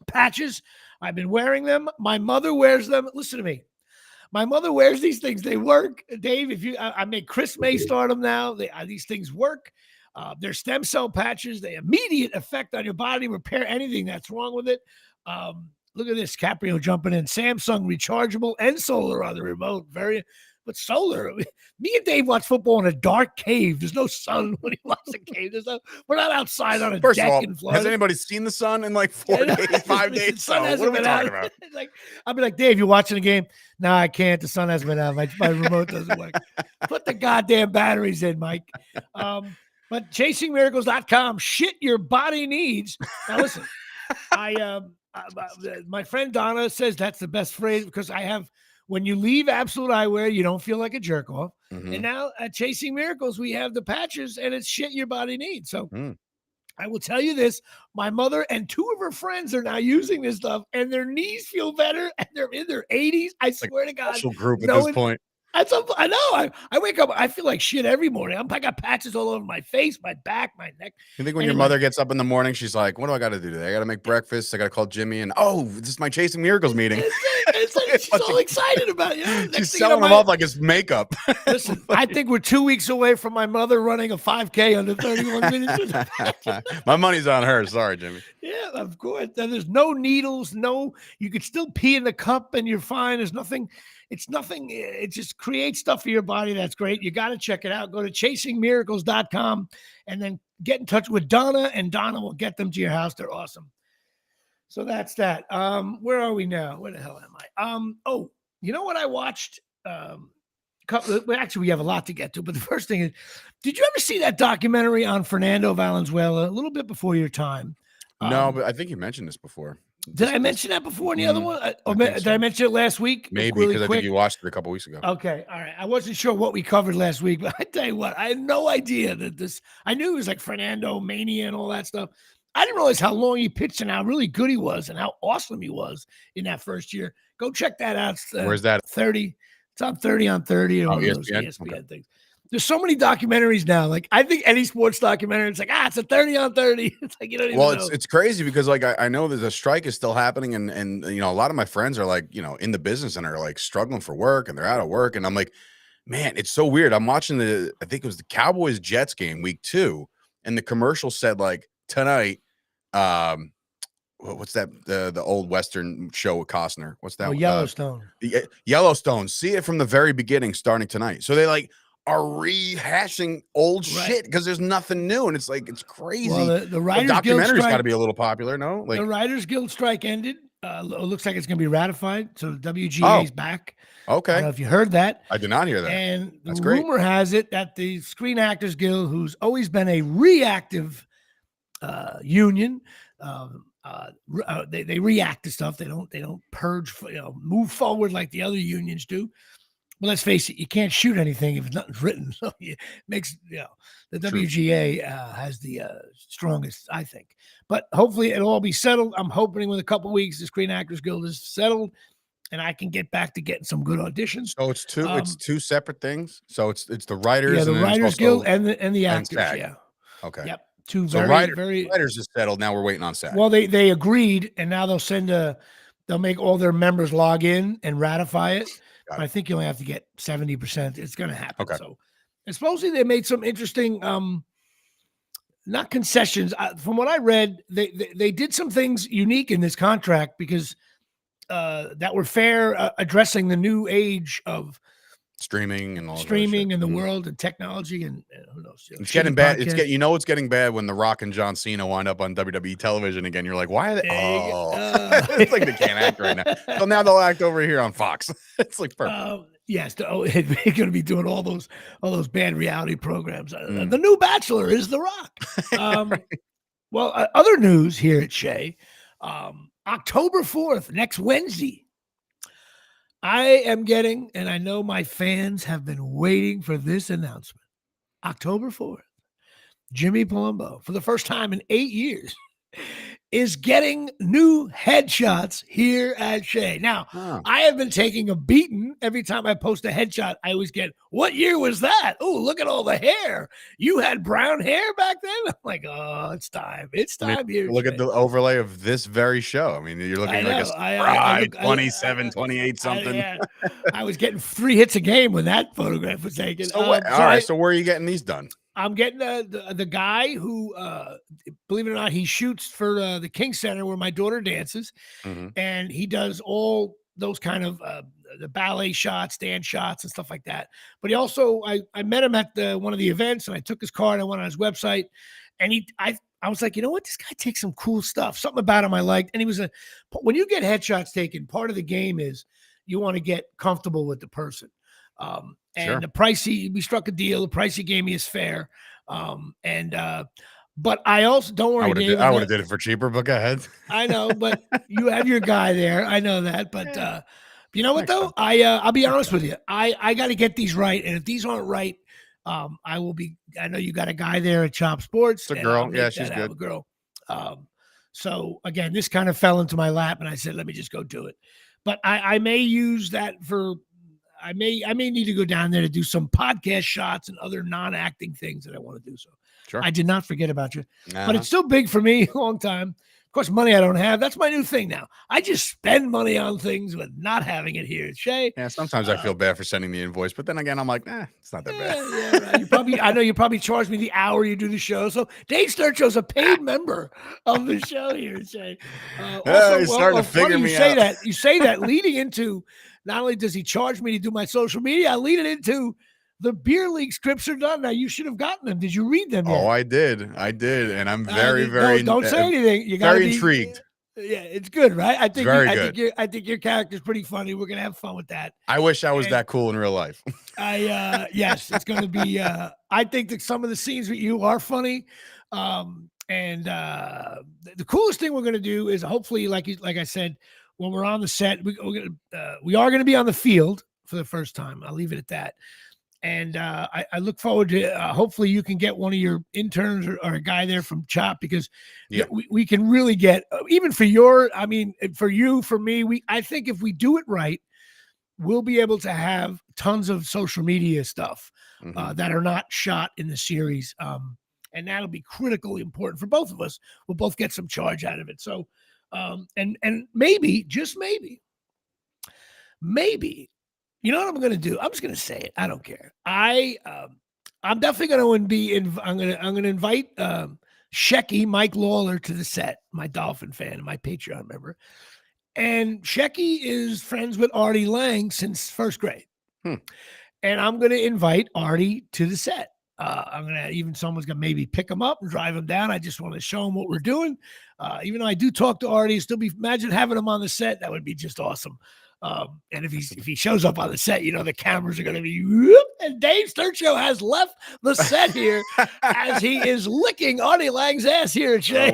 patches. I've been wearing them. My mother wears them. Listen to me. My mother wears these things. They work. Dave, I make Chris May start them now. These things work. They're stem cell patches. They immediate effect on your body, repair anything that's wrong with it. Look at this, Caprio jumping in. Samsung rechargeable and solar on the remote. But solar. Me and Dave watch football in a dark cave. There's no sun when he watches a cave. We're not outside on a deck in Florida. Has anybody seen the sun in like 4 days, 5 days? So what are we talking about? I'll be like, Dave, you watching the game? No, I can't. The sun hasn't been out. My remote doesn't work. Put the goddamn batteries in, Mike. But chasingmiracles.com, shit your body needs. Now listen, my friend Donna says that's the best phrase because when you leave Absolute Eyewear, you don't feel like a jerk off. Mm-hmm. And now at Chasing Miracles, we have the patches and it's shit your body needs. So I will tell you this, my mother and 2 of her friends are now using this stuff and their knees feel better and they're in their 80s. I swear to God. Social group at this point. I know. I wake up, I feel like shit every morning. I got patches all over my face, my back, my neck. You think when your mother gets up in the morning, she's like, what do I got to do today? I got to make breakfast. I got to call Jimmy and, this is my Chasing Miracles meeting. It's like she's all excited about it. She's selling them off like it's makeup. Listen, I think we're 2 weeks away from my mother running a 5K under 31 minutes. My money's on her. Sorry, Jimmy. Yeah, of course. There's no needles. You could still pee in the cup and you're fine. There's nothing. It's nothing. It just creates stuff for your body. That's great. You got to check it out. Go to chasingmiracles.com and then get in touch with Donna, and Donna will get them to your house. They're awesome. So that's that. Where are we now? Where the hell am I? You know what I watched? Actually, we have a lot to get to, but the first thing is, did you ever see that documentary on Fernando Valenzuela a little bit before your time? No, but I think you mentioned this before. Did I mention that before in the other one? Did I mention it last week? Maybe, because I think you watched it a couple weeks ago. Okay, all right. I wasn't sure what we covered last week, but I tell you what, I had no idea that this. I knew it was like Fernando Mania and all that stuff. I didn't realize how long he pitched and how really good he was and how awesome he was in that first year. Go check that out. Where's that? 30. It's on 30 on 30 or one of those ESPN things. There's so many documentaries now. Like, I think any sports documentary, it's like, it's a 30 on 30. It's like, you don't even know. It's crazy because, like, I know that the strike is still happening, and you know, a lot of my friends are like, you know, in the business and are like struggling for work, and they're out of work, and I'm like, man, it's so weird. I'm watching I think it was the Cowboys Jets game week 2, and the commercial said, like, tonight, what's that, the old Western show with Costner? What's that? Yellowstone. Yellowstone. See it from the very beginning, starting tonight. So they like are rehashing old shit because there's nothing new, and it's like, it's crazy. Well, the Writers Guild documentary's got to be a little popular, no? Like, the Writers Guild strike ended. It looks like it's going to be ratified, so the WGA is back. Okay. I don't know if you heard that. I did not hear that. And the rumor has it that the Screen Actors Guild, who's always been a reactive union, they react to stuff. They don't purge, move forward like the other unions do. Well, let's face it, you can't shoot anything if nothing's written. So it makes, the WGA has the strongest, I think. But hopefully it'll all be settled. I'm hoping with a couple of weeks the Screen Actors Guild is settled, and I can get back to getting some good auditions. So it's two separate things. So it's the writers, yeah, the Writers Guild and the actors. Yeah. Okay. Yep. Two so very writers is settled. Now we're waiting on SAG. Well, they agreed, and now they'll make all their members log in and ratify it. But I think you only have to get 70%. It's going to happen. Okay. So, and supposedly they made some interesting, not concessions. From what I read, they did some things unique in this contract because that were fair, addressing the new age of streaming and all streaming and the world and technology and who knows. It's getting bad. It's getting bad when The Rock and John Cena wind up on WWE television again. You're like, why are they? It's like they can't act right now. So now they'll act over here on Fox. It's like perfect. Yes, they're going to be doing all those bad reality programs. The new Bachelor is The Rock. Right. Well, other news here at Shea, October 4th, next Wednesday. I am getting, and I know my fans have been waiting for this announcement. October 4th, Jimmy Palumbo, for the first time in 8 years, is getting new headshots here at Shea. Now, I have been taking a beating every time I post a headshot. I always get, what year was that? Oh, look at all the hair. You had brown hair back then? I'm like, oh, it's time. It's time here. Look at the overlay of this very show. I mean, you're looking like a 27, 28 something. I was getting 3 hits a game when that photograph was taken. So, all right. So where are you getting these done? I'm getting the guy who, believe it or not, he shoots for the King Center where my daughter dances, and he does all those kind of the ballet shots, dance shots, and stuff like that. But he also, I met him at one of the events, and I took his card. I went on his website, and I was like, you know what, this guy takes some cool stuff. Something about him I liked, and he was when you get headshots taken, part of the game is you want to get comfortable with the person. And the price we struck a deal. The price he gave me is fair. But I also, don't worry, Dave. I would have did it for cheaper, but go ahead. I know, but you have your guy there. I know that. But you know what though? I'll be honest with you. I got to get these right. And if these aren't right, I know you got a guy there at Chop Sports. It's a girl. Yeah, she's good. A girl. So again, this kind of fell into my lap and I said, let me just go do it. But I may use that I may need to go down there to do some podcast shots and other non-acting things that I want to do. So I did not forget about you, but it's still big for me. Long time. Of course, money I don't have. That's my new thing now. I just spend money on things with not having it here at Shea. Yeah, sometimes I feel bad for sending the invoice, but then again, I'm like, it's not that bad. Right. I know you probably charge me the hour you do the show. So Dave Struchio's a paid member of the show here at Shea. He's starting to figure me out. You say that leading into, not only does he charge me to do my social media, I lead it into the beer league scripts are done. Now you should have gotten them. Did you read them yet? Oh, I did. And I'm very, very. Don't say anything. You got very intrigued. Yeah, it's good, right? I think your character's pretty funny. We're gonna have fun with that. I wish I was that cool in real life. Yes, it's gonna be. I think that some of the scenes with you are funny. And And the coolest thing we're going to do is hopefully, like I said, when we're on the set, we are going to be on the field for the first time. I'll leave it at that. And I look forward to hopefully you can get one of your interns or a guy there from Chop, because we can really get, even for for you, for me, I think if we do it right, we'll be able to have tons of social media stuff that are not shot in the series. And that'll be critically important for both of us. We'll both get some charge out of it. So, and maybe, just maybe, you know what I'm going to do? I'm just going to say it. I don't care. I'm definitely going to be I'm going to invite Shecky, Mike Lawler, to the set, my Dolphin fan and my Patreon member. And Shecky is friends with Artie Lang since first grade. And I'm going to invite Artie to the set. Someone's going to maybe pick him up and drive him down. I just want to show him what we're doing. Even though I do talk to Artie, imagine having him on the set. That would be just awesome. And if he shows up on the set, the cameras are going to be, whoop, and Dave Struchio has left the set here as he is licking Artie Lang's ass here at Shea.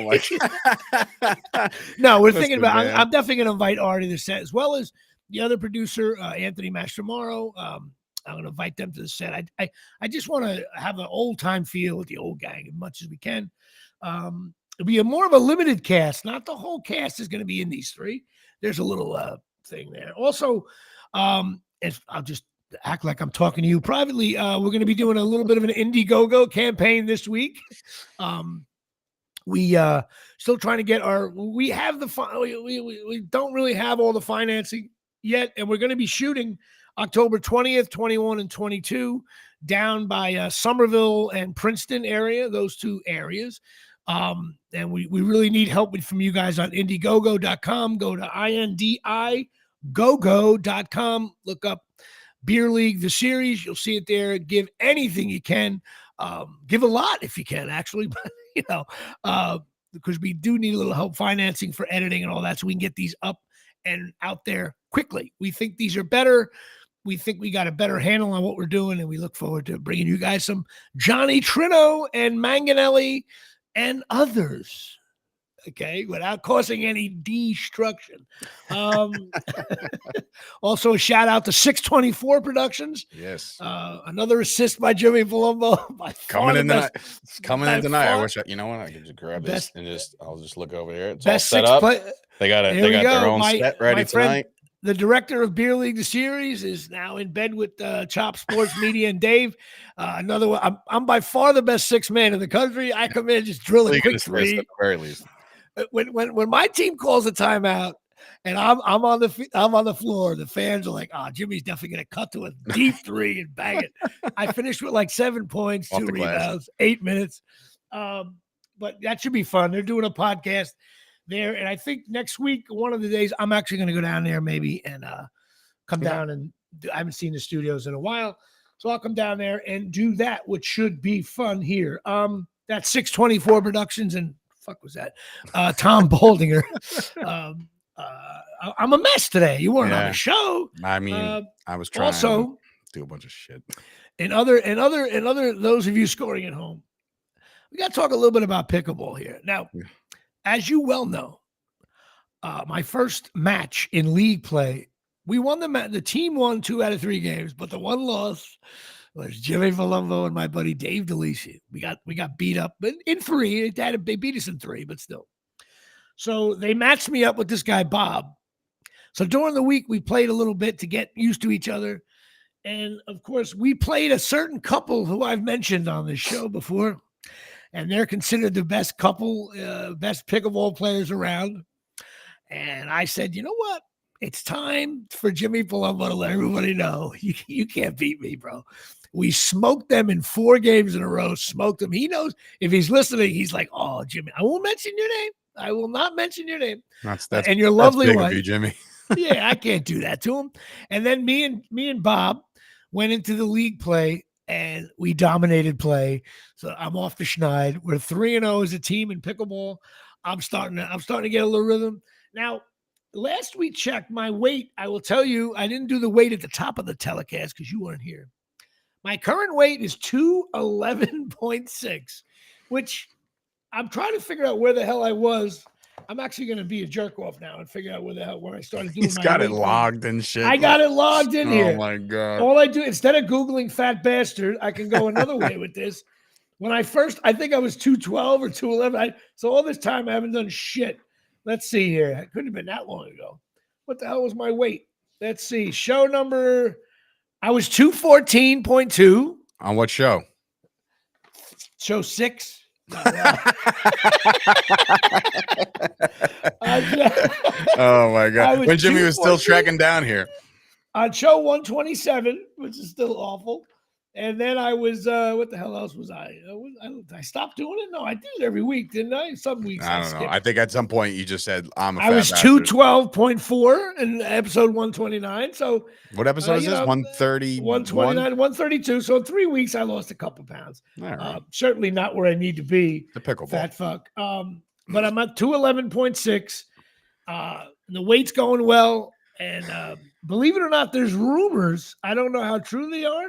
No, we're thinking about, I'm definitely going to invite Artie to the set, as well as the other producer, Anthony Mastromaro. I'm going to invite them to the set. I just want to have an old time feel with the old gang as much as we can. It'll be more of a limited cast. Not the whole cast is going to be in these three. There's a little thing there. Also, if I'll just act like I'm talking to you privately, we're going to be doing a little bit of an Indiegogo campaign this week. We still trying to get we have we don't really have all the financing yet, and we're going to be shooting October 20th, 21, and 22 down by Somerville and Princeton area, those two areas. And we really need help from you guys on Indiegogo.com. Go to INDIGogo.com. Look up Beer League, the series. You'll see it there. Give anything you can. Give a lot if you can, actually. But, because we do need a little help financing for editing and all that, so we can get these up and out there quickly. We think these are better. We think we got a better handle on what we're doing, and we look forward to bringing you guys some Johnny Trino and Manganelli and others, okay, without causing any destruction. Also, a shout out to 624 Productions. Yes. Another assist by Jimmy Palumbo. Coming in tonight. It's coming in tonight. I wish I could just grab this and I'll just look over here. It's all set up. They got their own set ready tonight. The director of Beer League, the series, is now in bed with Chop Sports Media and Dave. Another one. I'm by far the best six man in the country. I come in just drilling quick three. At the very least. When my team calls a timeout and I'm on the floor, the fans are like, Jimmy's definitely going to cut to a deep three and bang it. I finished with like 7 points, 2 rebounds, 8 minutes. But that should be fun. They're doing a podcast there, and I think next week, one of the days, I'm actually going to go down there maybe and come down and I haven't seen the studios in a while, so I'll come down there and do that, which should be fun here. That's 624 Productions, and fuck was that? Tom Baldinger. I'm a mess today. You weren't on the show. I mean, I was trying to do a bunch of shit. And other those of you scoring at home, we got to talk a little bit about pickleball here now. As you well know, my first match in league play, we won the team won 2 out of 3 games, but the one loss was Jimmy Palumbo and my buddy Dave DeLisi. We got beat up, but in 3. They beat us in 3, but still. So they matched me up with this guy Bob. So during the week we played a little bit to get used to each other, and of course we played a certain couple who I've mentioned on this show before. And they're considered the best couple, best pickleball players around. And I said, you know what? It's time for Jimmy Palumbo to let everybody know you can't beat me, bro. We smoked them in 4 games in a row. Smoked them. He knows if he's listening. He's like, "Oh, Jimmy, I won't mention your name. I will not mention your name." That's and your lovely wife, you, Jimmy. Yeah, I can't do that to him. And then me and Bob went into the league play. And we dominated play. So I'm off the schneid. We're 3-0 as a team in pickleball. I'm starting to get a little rhythm. Now, last we checked my weight, I will tell you, I didn't do the weight at the top of the telecast because you weren't here. My current weight is 211.6, which I'm trying to figure out where the hell I was. I'm actually going to be a jerk off now and figure out where I started doing. He's got it logged and shit. I got it logged in here. Oh my God. All I do, instead of Googling fat bastard, I can go another way with this. When I think I was 212 or 211. So all this time I haven't done shit. Let's see here. It couldn't have been that long ago. What the hell was my weight? Let's see. Show number, I was 214.2. On what show? Show 6. No, oh my God. When Jimmy was still tracking down here. On show 127, which is still awful. And then I was, what the hell else was I? I stopped doing it? No, I did it every week, didn't I? Some weeks I don't know. I think at some point you just said, I was 212.4 in episode 129. So what episode is this? 130? 129, 132. So in 3 weeks, I lost a couple pounds. Right. Certainly not where I need to be. The pickleball. Fat fuck. But I'm at 211.6. The weight's going well. And believe it or not, there's rumors. I don't know how true they are.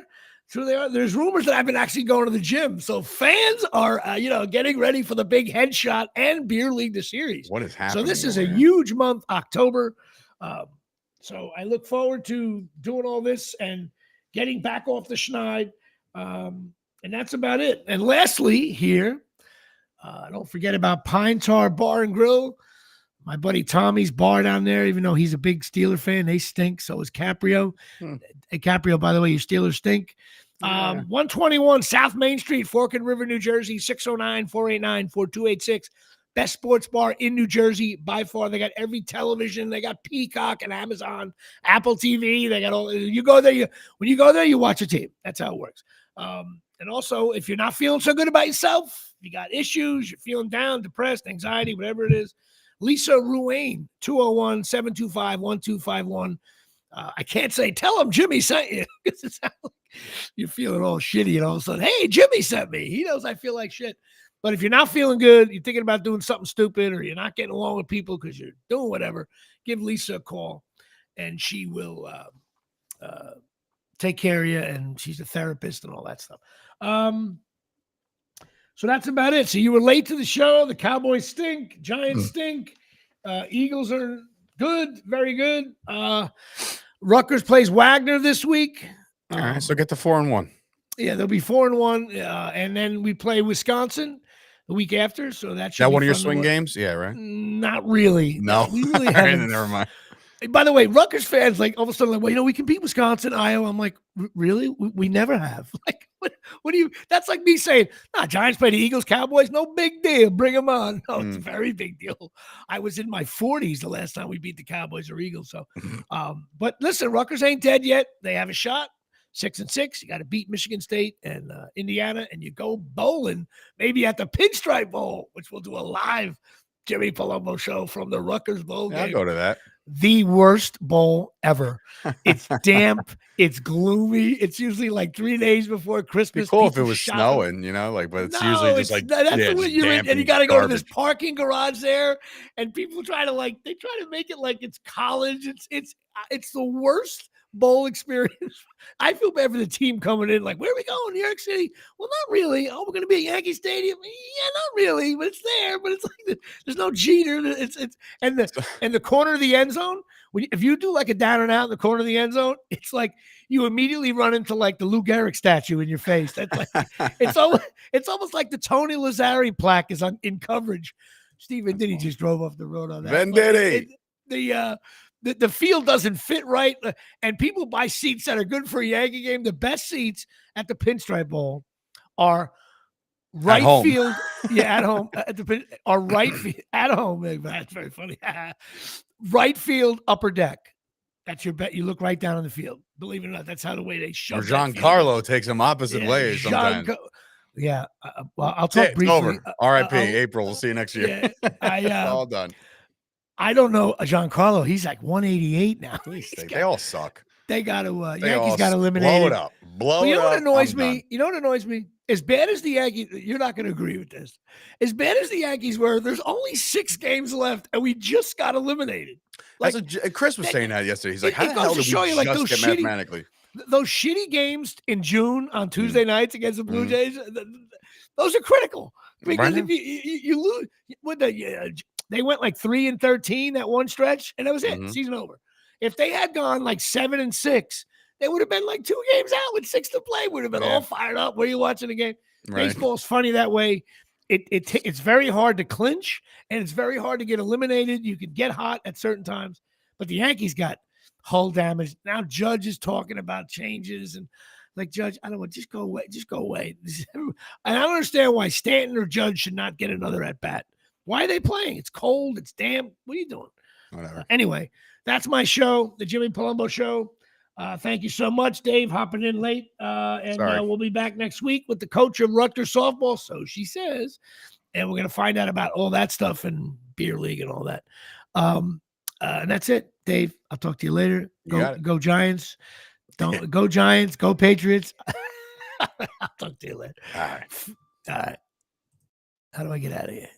There's rumors that I've been actually going to the gym. So fans are, getting ready for the big headshot and beer league, the series. What is happening? So this is a huge month, October. So I look forward to doing all this and getting back off the schneid. And that's about it. And lastly here, don't forget about Pine Tar Bar and Grill. My buddy Tommy's bar down there, even though he's a big Steeler fan, they stink. So is Caprio. Hey, Caprio, by the way, your Steelers stink. 121 South Main Street, Fork and River, New Jersey, 609-489-4286. Best sports bar in New Jersey by far. They got every television. They got Peacock and Amazon, Apple TV. They got all. You go there. When you go there, you watch a team. That's how it works. And also, if you're not feeling so good about yourself, you got issues, you're feeling down, depressed, anxiety, whatever it is, Lisa Ruane, 201-725-1251. I can't say, tell him Jimmy sent you, because it sounds like you're feeling all shitty and all of a sudden, hey, Jimmy sent me. He knows I feel like shit. But if you're not feeling good, you're thinking about doing something stupid, or you're not getting along with people because you're doing whatever, give Lisa a call, and she will take care of you, and she's a therapist and all that stuff. So that's about it. So you were late to the show. The Cowboys stink. Giants stink. Eagles are good. Very good. Rutgers plays Wagner this week. All right. So get to 4-1. Yeah, they'll be 4-1. And then we play Wisconsin the week after. So that should be one of your swing games? Yeah, right? Not really. No. We really haven't. Never mind. By the way, Rutgers fans, like, all of a sudden, like, well, we can beat Wisconsin, Iowa. I'm like, really? We never have. Like, what do you, that's like me saying, Giants play the Eagles, Cowboys, no big deal. Bring them on. No, it's a very big deal. I was in my 40s the last time we beat the Cowboys or Eagles. So, but listen, Rutgers ain't dead yet. They have a shot. 6-6. You got to beat Michigan State and Indiana, and you go bowling, maybe at the Pinstripe Bowl, which we'll do a live Jimmy Palumbo show from the Rutgers Bowl game. I'll go to that. The worst bowl ever. It's damp. It's gloomy. It's usually like 3 days before Christmas. It'd be cool if it was snowing, but it's usually just like that's what you're in, and you got to go to this garbage. parking garage there, and people try to make it like it's college. It's the worst bowl experience. I feel bad for the team coming in. Like, where are we going? New York City? Well, not really. Oh, we're going to be at Yankee Stadium. Yeah, not really, but it's there. But it's like there's no Jeter. It's and the corner of the end zone. If you do like a down and out in the corner of the end zone, it's like you immediately run into like the Lou Gehrig statue in your face. That's like it's almost like the Tony Lazzari plaque is in coverage. Steve Venditti just drove off the road on that. Venditti. The field doesn't fit right, and people buy seats that are good for a Yankee game. The best seats at the Pinstripe Bowl are right field. Yeah, at home. Are right field at home. That's very funny. Right field, upper deck. That's your bet. You look right down on the field. Believe it or not, that's how the way they show. Or Giancarlo takes them opposite ways sometimes. Well, I'll talk briefly. Over. R.I.P. April. We'll see you next year. Yeah, all done. I don't know Giancarlo. He's like 188 now. They all suck. They got to. Yankees got to eliminate. Blow it up. You know what annoys me? You know what annoys me? As bad as the Yankees, you're not going to agree with this. As bad as the Yankees were, there's only 6 games left, and we just got eliminated. Like, Chris was saying that yesterday. He's like, how the hell did we just get mathematically? Those shitty games in June on Tuesday nights against the Blue Jays, those are critical. Because if you lose, they went like 3-13 that one stretch, and that was it. Season over. If they had gone like 7-6, they would have been like 2 games out with 6 to play. Would have been all fired up. Were you watching the game? Right. Baseball's funny that way. It's very hard to clinch, and it's very hard to get eliminated. You can get hot at certain times, but the Yankees got hull damage. Now Judge is talking about changes, and like, Judge, I don't want, just go away. Just go away. And I don't understand why Stanton or Judge should not get another at bat. Why are they playing? It's cold. It's damp. What are you doing? Whatever. Anyway, that's my show, the Jimmy Palumbo Show. Thank you so much, Dave, hopping in late. And we'll be back next week with the coach of Rutgers softball, so she says. And we're going to find out about all that stuff and beer league and all that. And that's it, Dave. I'll talk to you later. Go Giants. Don't go Giants. Go Patriots. I'll talk to you later. All right. All right. How do I get out of here?